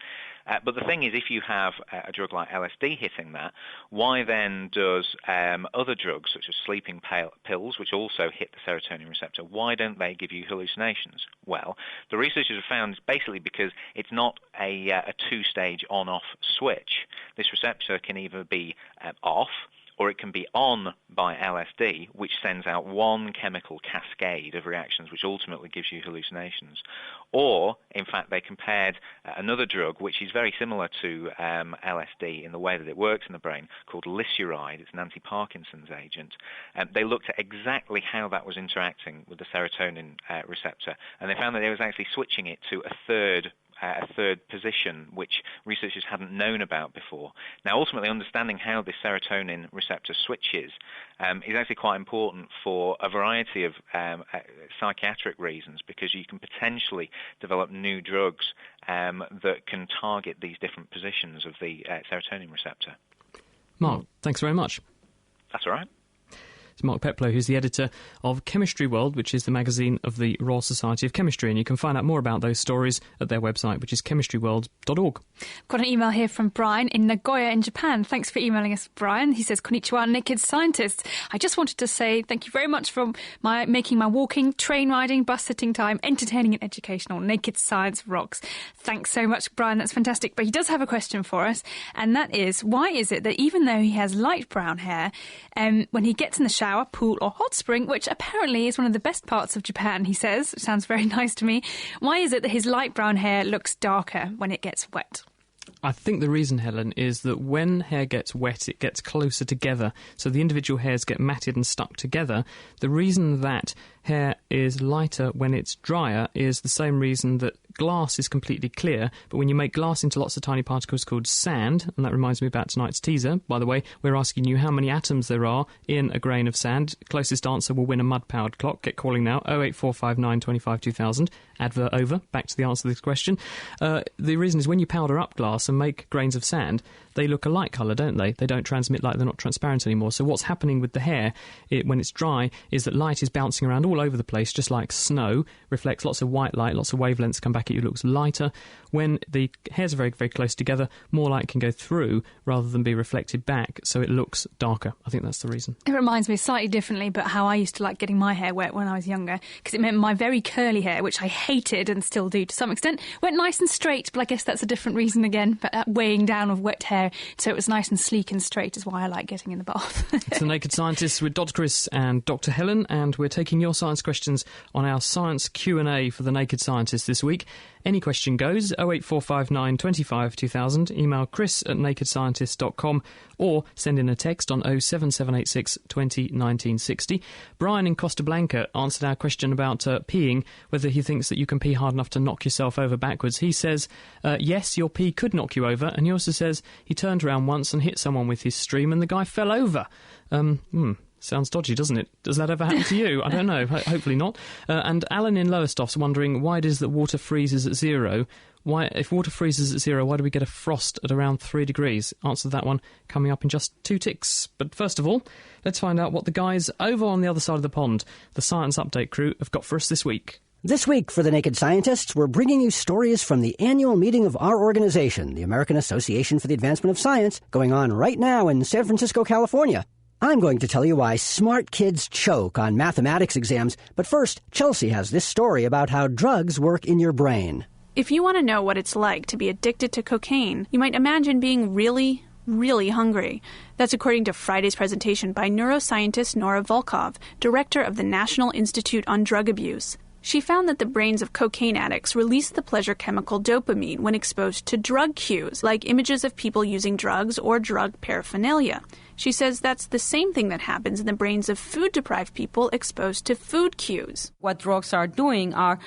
But the thing is, if you have a drug like LSD hitting that, why then does other drugs, such as sleeping pills, which also hit the serotonin receptor, why don't they give you hallucinations? Well, the researchers have found it's basically because it's not a two-stage on-off switch. This receptor can either be off, or it can be on by LSD, which sends out one chemical cascade of reactions which ultimately gives you hallucinations. Or, in fact, they compared another drug which is very similar to LSD in the way that it works in the brain, called lisuride. It's an anti-Parkinson's agent. They looked at exactly how that was interacting with the serotonin receptor, and they found that it was actually switching it to a third position, which researchers hadn't known about before. Now, ultimately, understanding how this serotonin receptor switches is actually quite important for a variety of psychiatric reasons, because you can potentially develop new drugs that can target these different positions of the serotonin receptor. Mark, thanks very much. That's all right. It's Mark Peplow, who's the editor of Chemistry World, which is the magazine of the Royal Society of Chemistry, and you can find out more about those stories at their website, which is chemistryworld.org. I've got an email here from Brian in Nagoya in Japan. Thanks for emailing us, Brian. He says, Konnichiwa, Naked Scientists. I just wanted to say thank you very much for making my walking, train riding, bus sitting time entertaining and educational. Naked Science rocks. Thanks so much, Brian. That's fantastic. But he does have a question for us, and that is, why is it that even though he has light brown hair, when he gets in the shower, pool or hot spring, which apparently is one of the best parts of Japan, he says, it sounds very nice to me, why is it that his light brown hair looks darker when it gets wet? I think the reason, Helen, is that when hair gets wet, it gets closer together, so the individual hairs get matted and stuck together. The reason that hair is lighter when it's drier is the same reason that glass is completely clear, but when you make glass into lots of tiny particles called sand, and that reminds me about tonight's teaser, by the way, we're asking you how many atoms there are in a grain of sand. Closest answer will win a mud-powered clock. Get calling now, 08459 25 2000. Advert over. Back to the answer to this question. The reason is when you powder up glass and make grains of sand, they look a light colour, don't they? They don't transmit light, they're not transparent anymore. So what's happening with the hair when it's dry is that light is bouncing around all over the place, just like snow, reflects lots of white light, lots of wavelengths come back at you, looks lighter. when the hairs are very, very close together, more light can go through rather than be reflected back, so it looks darker. I think that's the reason. It reminds me slightly differently, but how I used to like getting my hair wet when I was younger, because it meant my very curly hair, which I hated and still do to some extent, went nice and straight, but I guess that's a different reason again, but that weighing down of wet hair, so it was nice and sleek and straight is why I like getting in the bath. It's The Naked Scientists with Dr. Chris and Dr. Helen, and we're taking your science questions on our science Q&A for The Naked Scientists this week. Any question goes, 08459 25 2000, email chris@nakedscientist.com, or send in a text on 07786 20 1960. Brian in Costa Blanca answered our question about peeing, whether he thinks that you can pee hard enough to knock yourself over backwards. He says, yes, your pee could knock you over, and he also says he turned around once and hit someone with his stream and the guy fell over. Sounds dodgy, doesn't it? Does that ever happen to you? I don't know. Hopefully not. And Alan in Lowestoft's wondering why it is that water freezes at zero. Why, if water freezes at zero, why do we get a frost at around 3 degrees? Answer that one coming up in just 2 ticks. But first of all, let's find out what the guys over on the other side of the pond, the Science Update crew, have got for us this week. This week for The Naked Scientists, we're bringing you stories from the annual meeting of our organization, the American Association for the Advancement of Science, going on right now in San Francisco, California. I'm going to tell you why smart kids choke on mathematics exams, but first, Chelsea has this story about how drugs work in your brain. If you want to know what it's like to be addicted to cocaine, you might imagine being really, really hungry. That's according to Friday's presentation by neuroscientist Nora Volkov, director of the National Institute on Drug Abuse. She found that the brains of cocaine addicts release the pleasure chemical dopamine when exposed to drug cues, like images of people using drugs or drug paraphernalia. She says that's the same thing that happens in the brains of food-deprived people exposed to food cues. What drugs are doing are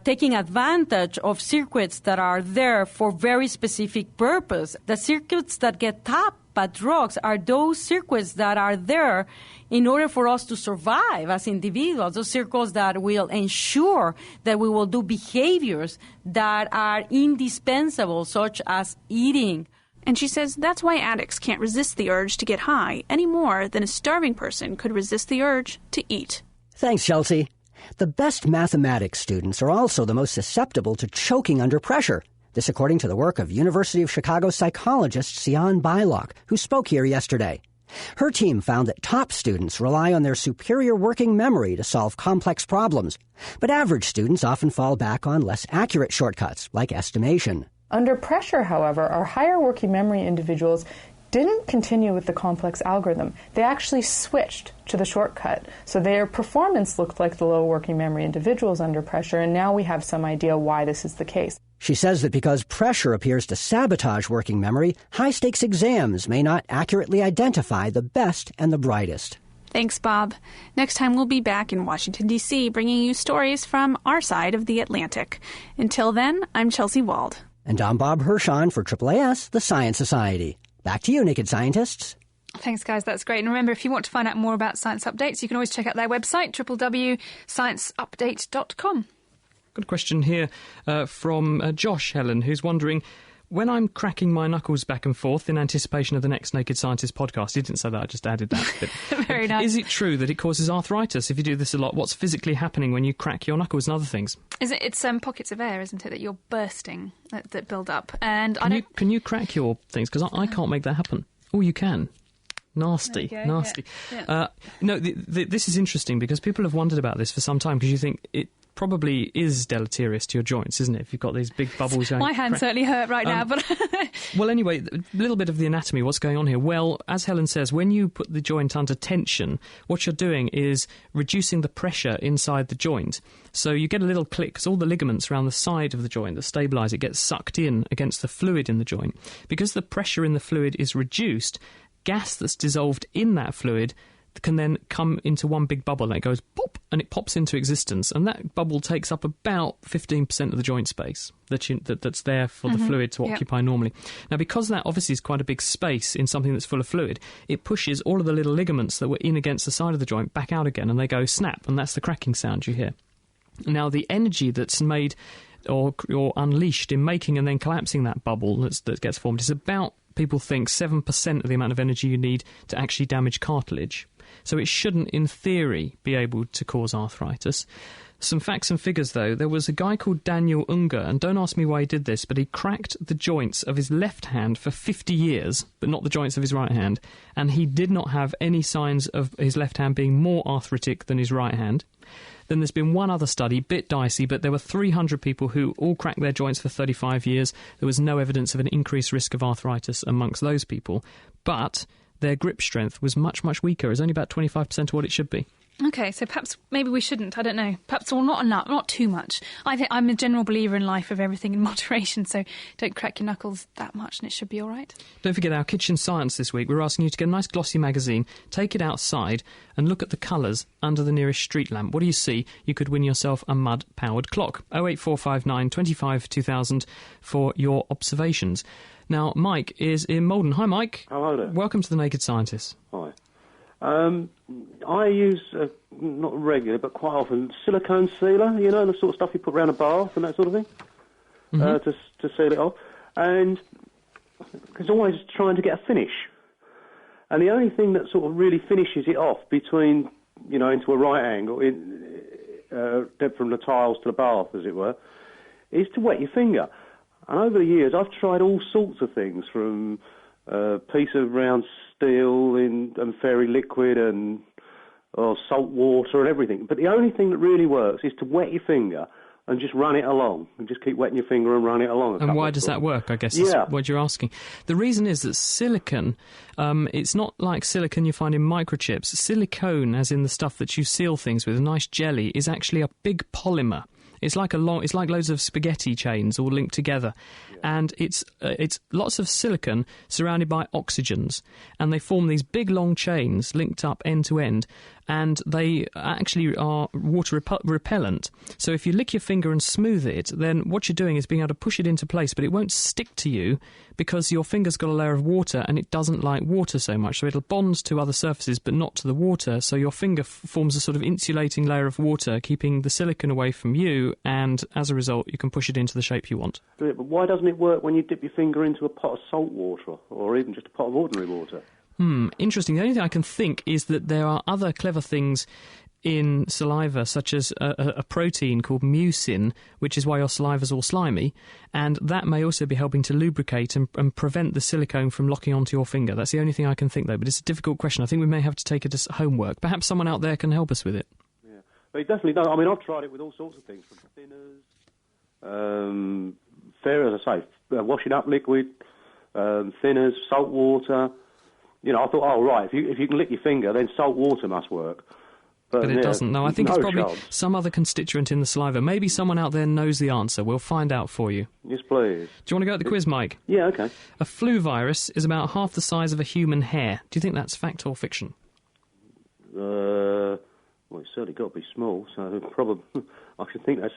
taking advantage of circuits that are there for very specific purpose. The circuits that get tapped by drugs are those circuits that are there in order for us to survive as individuals, those circuits that will ensure that we will do behaviors that are indispensable, such as eating. And she says that's why addicts can't resist the urge to get high any more than a starving person could resist the urge to eat. Thanks, Chelsea. The best mathematics students are also the most susceptible to choking under pressure. This according to the work of University of Chicago psychologist Sian Bylock, who spoke here yesterday. Her team found that top students rely on their superior working memory to solve complex problems, but average students often fall back on less accurate shortcuts, like estimation. Under pressure, however, our higher working memory individuals didn't continue with the complex algorithm. They actually switched to the shortcut. So their performance looked like the low working memory individuals under pressure, and now we have some idea why this is the case. She says that because pressure appears to sabotage working memory, high-stakes exams may not accurately identify the best and the brightest. Thanks, Bob. Next time we'll be back in Washington, D.C., bringing you stories from our side of the Atlantic. Until then, I'm Chelsea Wald. And I'm Bob Hirschon for AAAS, the Science Society. Back to you, Naked Scientists. Thanks, guys. That's great. And remember, if you want to find out more about science updates, you can always check out their website, www.scienceupdate.com. Good question here from Josh, Helen, who's wondering, when I'm cracking my knuckles back and forth in anticipation of the next Naked Scientist podcast, he didn't say that, I just added that bit. Very nice. Is it true that it causes arthritis if you do this a lot? What's physically happening when you crack your knuckles and other things? It's pockets of air, isn't it, that you're bursting, that build up. And Can you crack your things? Because I can't make that happen. Oh, you can. Nasty, nasty. Yeah. This is interesting because people have wondered about this for some time, because you think it probably is deleterious to your joints, isn't it, if you've got these big bubbles going. My hands certainly hurt right now, but well, anyway, a little bit of the anatomy, what's going on here. Well, as Helen says, when you put the joint under tension, what you're doing is reducing the pressure inside the joint. So you get a little click, because all the ligaments around the side of the joint that stabilise it get sucked in against the fluid in the joint. Because the pressure in the fluid is reduced, gas that's dissolved in that fluid can then come into one big bubble, and it goes pop, and it pops into existence, and that bubble takes up about 15% of the joint space that's there for the fluid to occupy normally. Now, because that obviously is quite a big space in something that's full of fluid, it pushes all of the little ligaments that were in against the side of the joint back out again, and they go snap, and that's the cracking sound you hear. Now, the energy that's made or unleashed in making and then collapsing that bubble that gets formed is about, people think, 7% of the amount of energy you need to actually damage cartilage. so it shouldn't, in theory, be able to cause arthritis. Some facts and figures, though. There was a guy called Daniel Unger, and don't ask me why he did this, but he cracked the joints of his left hand for 50 years, but not the joints of his right hand, and he did not have any signs of his left hand being more arthritic than his right hand. Then there's been one other study, bit dicey, but there were 300 people who all cracked their joints for 35 years. There was no evidence of an increased risk of arthritis amongst those people, but their grip strength was much, much weaker. It was only about 25% of what it should be. Okay, so perhaps maybe we shouldn't. I don't know. Perhaps not enough, not too much. I think I'm a general believer in life of everything in moderation, so don't crack your knuckles that much and it should be all right. Don't forget our kitchen science this week. We're asking you to get a nice glossy magazine, take it outside and look at the colours under the nearest street lamp. What do you see? You could win yourself a mud-powered clock. 08459 25 2000 for your observations. Now, Mike is in Malden. Hi, Mike. Hello there. Welcome to The Naked Scientist. Hi. I use, not regularly, but quite often, silicone sealer, you know, the sort of stuff you put around a bath and that sort of thing, to seal it off. And it's always trying to get a finish. And the only thing that sort of really finishes it off between, you know, into a right angle, from the tiles to the bath, as it were, is to wet your finger. And over the years, I've tried all sorts of things, from a piece of round steel and fairy liquid and salt water and everything. But the only thing that really works is to wet your finger and just run it along. And just keep wetting your finger and run it along. And why does that work, I guess, is what you're asking. The reason is that silicon, it's not like silicon you find in microchips. Silicone, as in the stuff that you seal things with, a nice jelly, is actually a big polymer. It's like loads of spaghetti chains all linked together, and it's lots of silicon surrounded by oxygens, and they form these big long chains linked up end to end, and they actually are water repellent. So if you lick your finger and smooth it, then what you're doing is being able to push it into place, but it won't stick to you because your finger's got a layer of water and it doesn't like water so much. So it'll bond to other surfaces but not to the water. So your finger forms a sort of insulating layer of water, keeping the silicon away from you, and as a result, you can push it into the shape you want. But why doesn't it work when you dip your finger into a pot of salt water or even just a pot of ordinary water? Interesting. The only thing I can think is that there are other clever things in saliva, such as a protein called mucin, which is why your saliva's all slimy, and that may also be helping to lubricate and prevent the silicone from locking onto your finger. That's the only thing I can think, though, but it's a difficult question. I think we may have to take it as homework. Perhaps someone out there can help us with it. Yeah, but it definitely does. I mean, I've tried it with all sorts of things, from thinners, as I say, washing up liquid, thinners, salt water. You know, I thought, oh, right, if you can lick your finger, then salt water must work. But it doesn't. No, I think it's probably some other constituent in the saliva. Maybe someone out there knows the answer. We'll find out for you. Yes, please. Do you want to go at the quiz, Mike? Yeah, OK. A flu virus is about half the size of a human hair. Do you think that's fact or fiction? Well, it's certainly got to be small, so probably I should think that's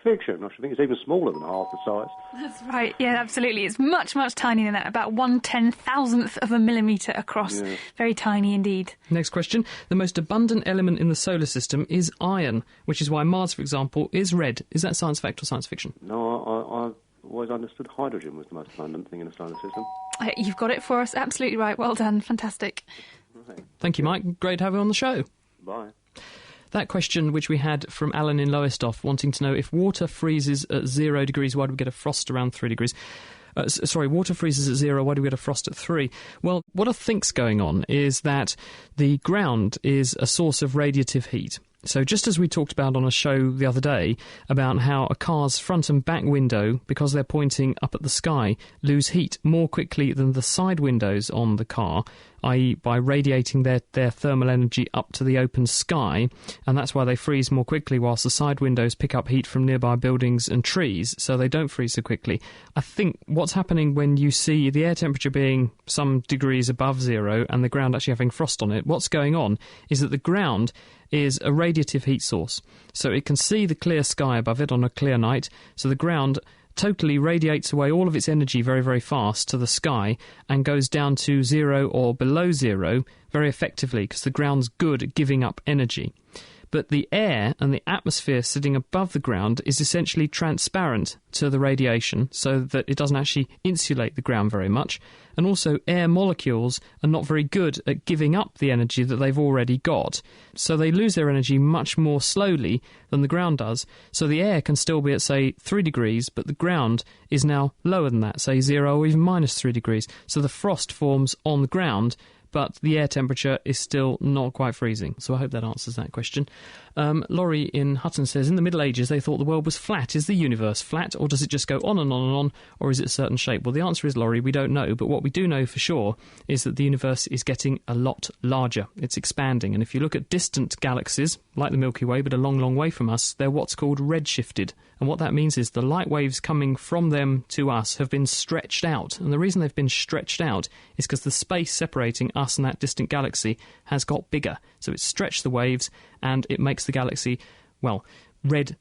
fiction. I should think it's even smaller than half the size. That's right. Yeah, absolutely. It's much, much tinier than that. About 1/10,000th of a millimetre across. Yeah. Very tiny indeed. Next question. The most abundant element in the solar system is iron, which is why Mars, for example, is red. Is that science fact or science fiction? No, I've always understood hydrogen was the most abundant thing in the solar system. You've got it for us. Absolutely right. Well done. Fantastic. Right. Thank you, Mike. Great to have you on the show. Bye. That question, which we had from Alan in Lowestoft, wanting to know if water freezes at 0 degrees, why do we get a frost around 3 degrees? Water freezes at 0, why do we get a frost at 3? Well, what I think's going on is that the ground is a source of radiative heat. So just as we talked about on a show the other day about how a car's front and back window, because they're pointing up at the sky, lose heat more quickly than the side windows on the car, i.e. by radiating their thermal energy up to the open sky, and that's why they freeze more quickly, whilst the side windows pick up heat from nearby buildings and trees, so they don't freeze so quickly. I think what's happening when you see the air temperature being some degrees above 0 and the ground actually having frost on it, what's going on is that the ground is a radiative heat source. So it can see the clear sky above it on a clear night, so the ground totally radiates away all of its energy very, very fast to the sky and goes down to 0 or below 0 very effectively because the ground's good at giving up energy. but the air and the atmosphere sitting above the ground is essentially transparent to the radiation, so that it doesn't actually insulate the ground very much. And also, air molecules are not very good at giving up the energy that they've already got. So they lose their energy much more slowly than the ground does. So the air can still be at, say, 3 degrees, but the ground is now lower than that, say 0 or even minus 3 degrees. So the frost forms on the ground, but the air temperature is still not quite freezing. So I hope that answers that question. Laurie in Hutton says, in the Middle Ages they thought the world was flat. Is the universe flat, or does it just go on and on and on, or is it a certain shape? Well, the answer is, Laurie, we don't know, but what we do know for sure is that the universe is getting a lot larger. It's expanding, and if you look at distant galaxies, like the Milky Way, but a long, long way from us, they're what's called redshifted. And what that means is the light waves coming from them to us have been stretched out. And the reason they've been stretched out is because the space separating us and that distant galaxy has got bigger. So it's stretched the waves, and it makes the galaxy, well,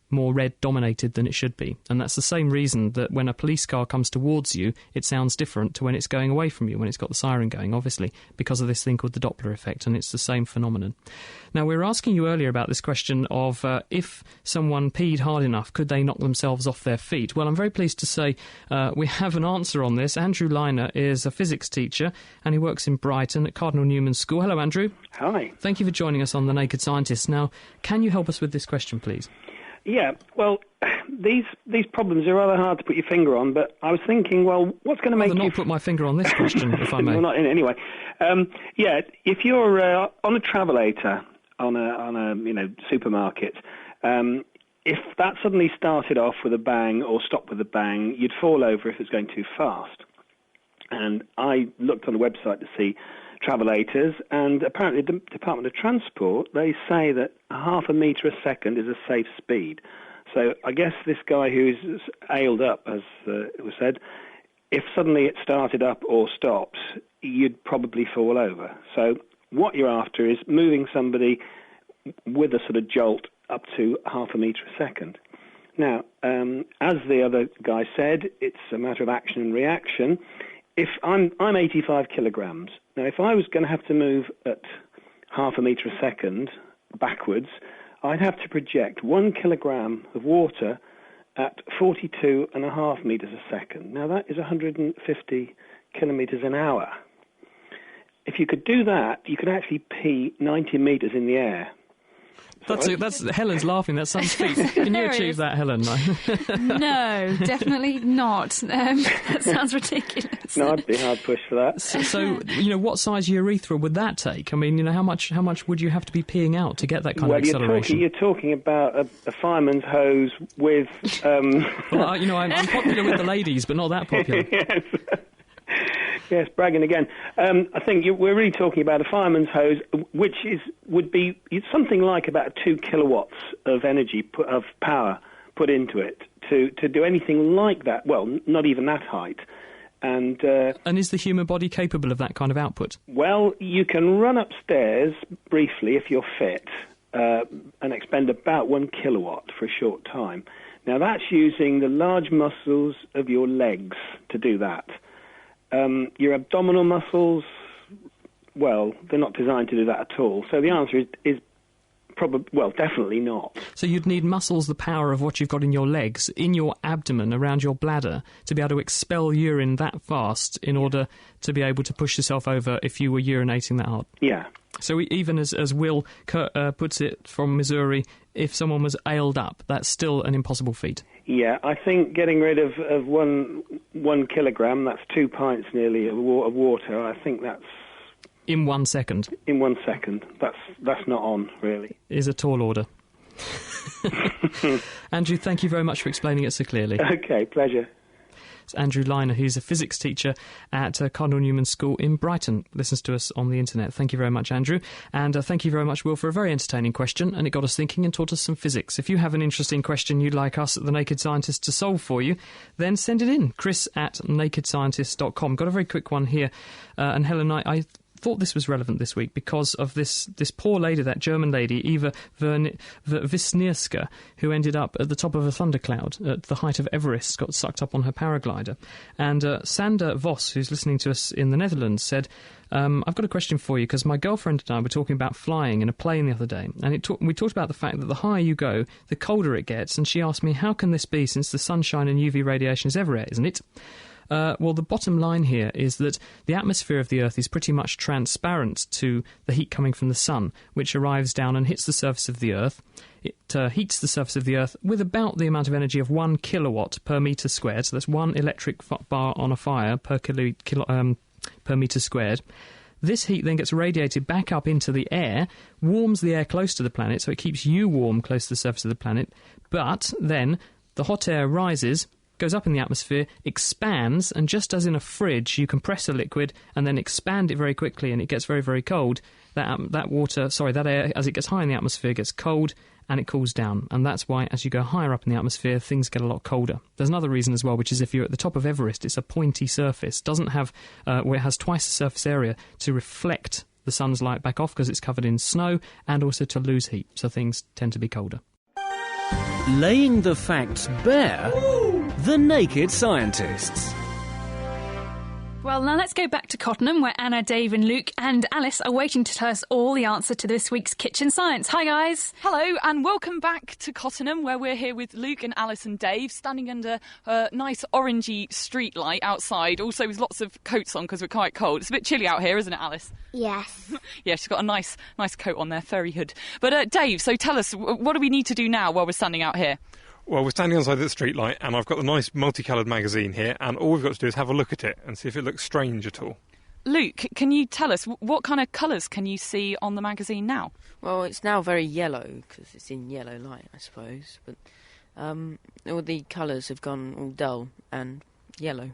more red dominated than it should be. And that's the same reason that when a police car comes towards you, it sounds different to when it's going away from you, when it's got the siren going, obviously, because of this thing called the Doppler effect, and it's the same phenomenon. Now, we were asking you earlier about this question of if someone peed hard enough, could they knock themselves off their feet? Well, I'm very pleased to say we have an answer on this. Andrew Liner is a physics teacher, and he works in Brighton at Cardinal Newman School. Hello, Andrew. Hi. Thank you for joining us on The Naked Scientist. Now, can you help us with this question, please? Yeah, well, these problems are rather hard to put your finger on, but I was thinking, well, what's going to make you... not put my finger on this question, if I may. Well, not in anyway. Yeah, if you're on a travelator on a supermarket, if that suddenly started off with a bang or stopped with a bang, you'd fall over if it's going too fast. And I looked on the website to see travelators, and apparently the Department of Transport, they say that 0.5 metre a second is a safe speed. So I guess this guy who's ailed up, as it was said, if suddenly it started up or stopped, you'd probably fall over. So what you're after is moving somebody with a sort of jolt up to 0.5 metre a second. Now, as the other guy said, it's a matter of action and reaction. If I'm 85 kilograms. Now, if I was going to have to move at 0.5 metre a second backwards, I'd have to project 1 kilogram of water at 42.5 metres a second. Now, that is 150 kilometres an hour. If you could do that, you could actually pee 90 metres in the air. That's Helen's laughing. That's some feat. Can you achieve that, Helen? No, definitely not. That sounds ridiculous. No, I'd be hard pushed for that. So, what size urethra would that take? I mean, how much would you have to be peeing out to get that kind of acceleration? You're talking about a fireman's hose with... Well, I'm popular with the ladies, but not that popular. Yes. Yes, bragging again. I think we're really talking about a fireman's hose, which would be something like about 2 kilowatts of energy of power put into it to do anything like that. Well, not even that height. And is the human body capable of that kind of output? Well, you can run upstairs briefly if you're fit and expend about 1 kilowatt for a short time. Now, that's using the large muscles of your legs to do that. Your abdominal muscles, well, they're not designed to do that at all. So the answer is probably, well, definitely not. So you'd need muscles the power of what you've got in your legs, in your abdomen, around your bladder, to be able to expel urine that fast in order to be able to push yourself over if you were urinating that hard. Yeah. So even as Will puts it from Missouri, if someone was ailed up, that's still an impossible feat. Yeah, I think getting rid of 1 kilogram, that's 2 pints nearly of water, I think that's... In 1 second? In 1 second. That's not on, really. Is a tall order. Andrew, thank you very much for explaining it so clearly. Okay, pleasure. It's Andrew Liner, who's a physics teacher at Cardinal Newman School in Brighton. Listens to us on the internet. Thank you very much, Andrew. And thank you very much, Will, for a very entertaining question, and it got us thinking and taught us some physics. If you have an interesting question you'd like us at The Naked Scientist to solve for you, then send it in. Chris@nakedscientist.com. Got a very quick one here. And Helen, I thought this was relevant this week because of this poor lady, that German lady, Eva Wisniewska, who ended up at the top of a thundercloud at the height of Everest, got sucked up on her paraglider. And Sander Vos, who's listening to us in the Netherlands, said, I've got a question for you, because my girlfriend and I were talking about flying in a plane the other day, and we talked about the fact that the higher you go, the colder it gets, and she asked me, how can this be, since the sunshine and UV radiation is everywhere, isn't it? Well, the bottom line here is that the atmosphere of the Earth is pretty much transparent to the heat coming from the sun, which arrives down and hits the surface of the Earth. It heats the surface of the Earth with about the amount of energy of 1 kilowatt per metre squared, so that's 1 electric bar on a fire per metre squared. This heat then gets radiated back up into the air, warms the air close to the planet, so it keeps you warm close to the surface of the planet, but then the hot air rises, goes up in the atmosphere, expands, and just as in a fridge, you compress a liquid and then expand it very quickly and it gets very, very cold. That air, as it gets high in the atmosphere, gets cold and it cools down. And that's why, as you go higher up in the atmosphere, things get a lot colder. There's another reason as well, which is if you're at the top of Everest, it's a pointy surface. Doesn't have, where it has twice the surface area to reflect the sun's light back off because it's covered in snow, and also to lose heat, so things tend to be colder. Laying the facts bare, the Naked Scientists. Well, now let's go back to Cottenham, where Anna, Dave and Luke and Alice are waiting to tell us all the answer to this week's Kitchen Science. Hi, guys. Hello, and welcome back to Cottenham, where we're here with Luke and Alice and Dave, standing under a nice orangey street light outside, also with lots of coats on because we're quite cold. It's a bit chilly out here, isn't it, Alice? Yes. Yeah, she's got a nice coat on there, fairy hood. But Dave, so tell us, what do we need to do now while we're standing out here? Well, we're standing outside the street light, and I've got the nice multicoloured magazine here, and all we've got to do is have a look at it and see if it looks strange at all. Luke, can you tell us what kind of colours can you see on the magazine now? Well, it's now very yellow because it's in yellow light, I suppose. But all the colours have gone all dull and yellow.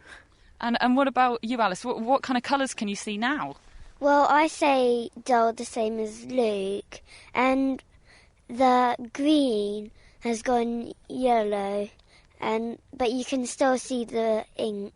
And what about you, Alice? What kind of colours can you see now? Well, I say dull the same as Luke, and the green has gone yellow, but you can still see the ink.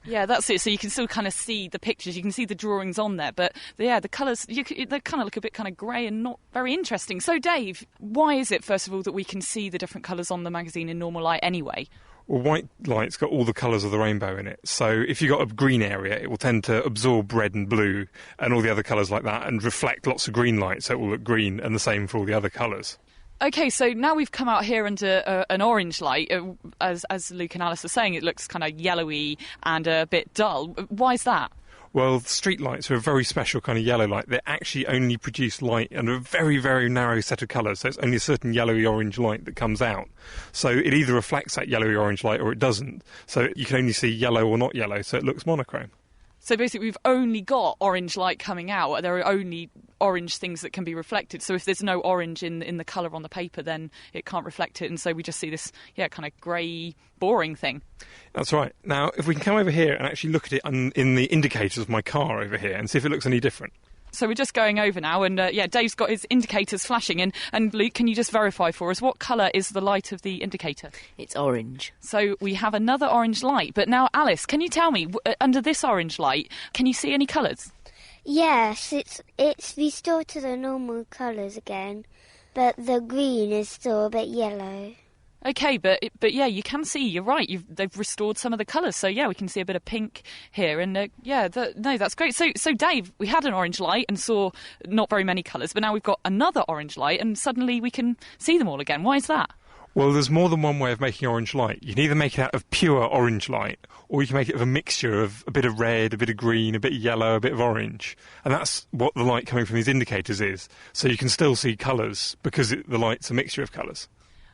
Yeah, that's it. So you can still kind of see the pictures, you can see the drawings on there, but yeah, the colours, they kind of look a bit kind of grey and not very interesting. So Dave, why is it, first of all, that we can see the different colours on the magazine in normal light anyway? Well, white light's got all the colours of the rainbow in it. So if you've got a green area, it will tend to absorb red and blue and all the other colours like that and reflect lots of green light, so it will look green, and the same for all the other colours. OK, so now we've come out here under an orange light. As Luke and Alice are saying, it looks kind of yellowy and a bit dull. Why is that? Well, street lights are a very special kind of yellow light. They actually only produce light under a very, very narrow set of colours, so it's only a certain yellowy-orange light that comes out. So it either reflects that yellowy-orange light or it doesn't. So you can only see yellow or not yellow, so it looks monochrome. So basically we've only got orange light coming out. There are only orange things that can be reflected. So if there's no orange in the colour on the paper, then it can't reflect it. And so we just see this, kind of grey, boring thing. That's right. Now, if we can come over here and actually look at it in the indicators of my car over here and see if it looks any different. So we're just going over now, and Dave's got his indicators flashing. And Luke, can you just verify for us, what colour is the light of the indicator? It's orange. So we have another orange light. But now, Alice, can you tell me, under this orange light, can you see any colours? Yes, it's restored to the normal colours again, but the green is still a bit yellow. OK, but yeah, you can see, you're right, they've restored some of the colours, so yeah, we can see a bit of pink here, and that's great. So Dave, we had an orange light and saw not very many colours, but now we've got another orange light and suddenly we can see them all again. Why is that? Well, there's more than one way of making orange light. You can either make it out of pure orange light, or you can make it of a mixture of a bit of red, a bit of green, a bit of yellow, a bit of orange. And that's what the light coming from these indicators is. So you can still see colours because the light's a mixture of colours.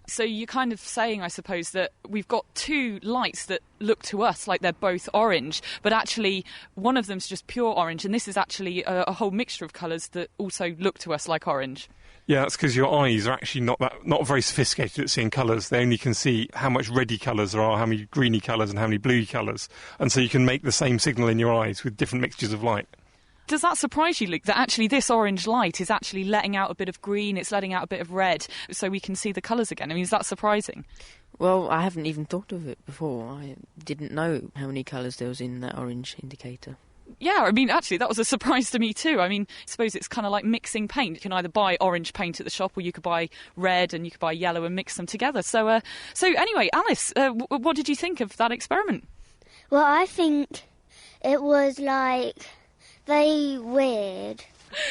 So you're kind of saying, I suppose, that we've got two lights that look to us like they're both orange, but actually one of them's just pure orange, and this is actually a whole mixture of colours that also look to us like orange. Yeah, that's because your eyes are actually not very sophisticated at seeing colours. They only can see how much reddy colours there are, how many greeny colours and how many bluey colours. And so you can make the same signal in your eyes with different mixtures of light. Does that surprise you, Luke, that actually this orange light is actually letting out a bit of green, it's letting out a bit of red, so we can see the colours again? I mean, is that surprising? Well, I haven't even thought of it before. I didn't know how many colours there was in that orange indicator. Yeah, I mean, actually, that was a surprise to me too. I mean, I suppose it's kind of like mixing paint. You can either buy orange paint at the shop, or you could buy red and you could buy yellow and mix them together. So anyway, Alice, what did you think of that experiment? Well, I think it was, like, very weird.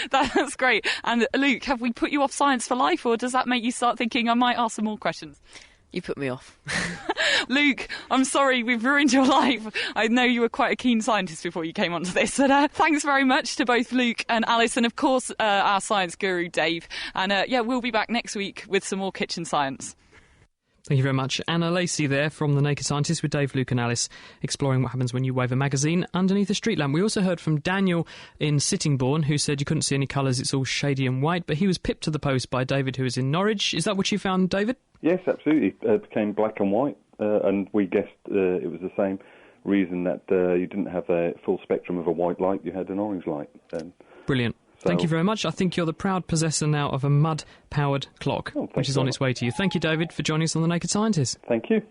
That's great. And Luke, have we put you off science for life, or does that make you start thinking I might ask some more questions? You put me off. Luke, I'm sorry, we've ruined your life. I know you were quite a keen scientist before you came onto this. But thanks very much to both Luke and Alice, and of course our science guru Dave. And we'll be back next week with some more kitchen science. Thank you very much. Anna Lacey there from The Naked Scientist with Dave, Luke and Alice, exploring what happens when you wave a magazine underneath a street lamp. We also heard from Daniel in Sittingbourne, who said you couldn't see any colours, it's all shady and white, but he was pipped to the post by David, who is in Norwich. Is that what you found, David? Yes, absolutely. It became black and white, and we guessed it was the same reason that you didn't have a full spectrum of a white light, you had an orange light. Brilliant. Thank you very much. I think you're the proud possessor now of a mud-powered clock, which is on its way to you. Thank you, David, for joining us on The Naked Scientist. Thank you.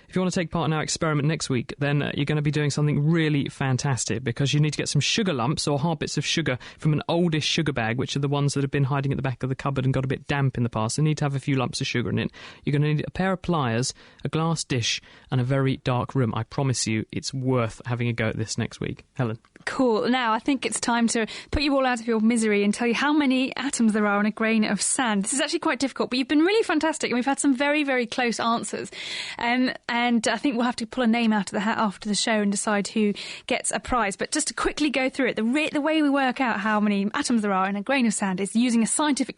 If you want to take part in our experiment next week, then you're going to be doing something really fantastic, because you need to get some sugar lumps or hard bits of sugar from an oldish sugar bag, which are the ones that have been hiding at the back of the cupboard and got a bit damp in the past. They need to have a few lumps of sugar in it. You're going to need a pair of pliers, a glass dish and a very dark room. I promise you it's worth having a go at this next week. Helen. Cool. Now, I think it's time to put you all out of your misery and tell you how many atoms there are in a grain of sand. This is actually quite difficult, but you've been really fantastic, and we've had some very, very close answers. And I think we'll have to pull a name out of the hat after the show and decide who gets a prize. But just to quickly go through it, the way we work out how many atoms there are in a grain of sand is using a scientific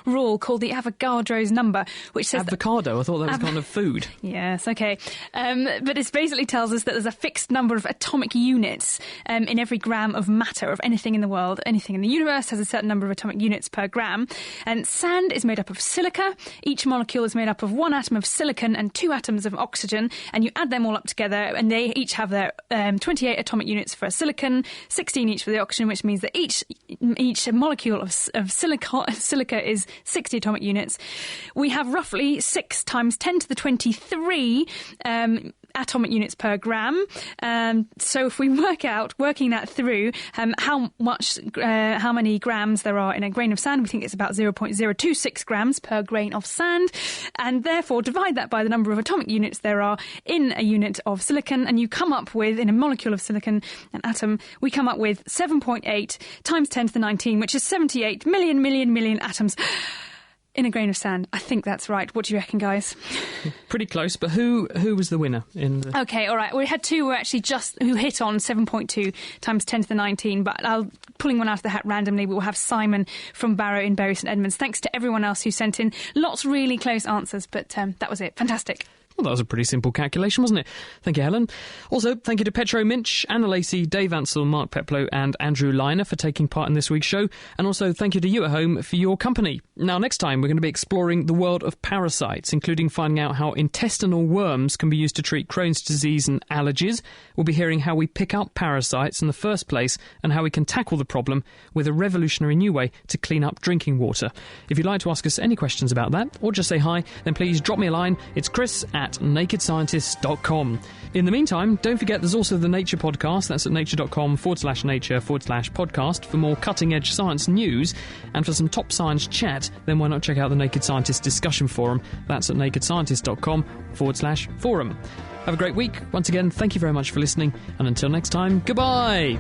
rule called the Avogadro's number, which says... Avocado? I thought that was kind of food. Yes, OK. But it basically tells us that there's a fixed number of atomic units in every gram of matter of anything in the world. Anything in the universe has a certain number of atomic units per gram. And sand is made up of silica. Each molecule is made up of one atom of silicon and 2 atoms of oxygen. And you add them all up together, and they each have their 28 atomic units for silicon, 16 each for the oxygen, which means that each molecule of silica is 60 atomic units. We have roughly 6 times 10 to the 23 atomic units per gram. So if we working that through, how many grams there are in a grain of sand, we think it's about 0.026 grams per grain of sand, and therefore divide that by the number of atomic units there are in a unit of silicon, and you come up with, in a molecule of silicon, an atom, we come up with 7.8 times 10 to the 19, which is 78 million atoms in a grain of sand. I think that's right. What do you reckon, guys? Pretty close, but who was the winner in the... OK, all right. We had 2 who actually who hit on 7.2 times 10 to the 19, but pulling one out of the hat randomly, we'll have Simon from Barrow in Bury St Edmunds. Thanks to everyone else who sent in lots really close answers, but that was it. Fantastic. Well, that was a pretty simple calculation, wasn't it? Thank you, Helen. Also, thank you to Petro Minch, Anna Lacey, Dave Ansell, Mark Peplow and Andrew Liner for taking part in this week's show. And also thank you to you at home for your company. Now, next time, we're going to be exploring the world of parasites, including finding out how intestinal worms can be used to treat Crohn's disease and allergies. We'll be hearing how we pick up parasites in the first place and how we can tackle the problem with a revolutionary new way to clean up drinking water. If you'd like to ask us any questions about that or just say hi, then please drop me a line. It's chris@nakedscientist.com. In the meantime, don't forget there's also the Nature Podcast. That's at nature.com/nature/podcast for more cutting-edge science news. And for some top science chat, then why not check out the Naked Scientist discussion forum. That's at nakedscientist.com/forum. Have a great week. Once again, thank you very much for listening. And until next time, goodbye!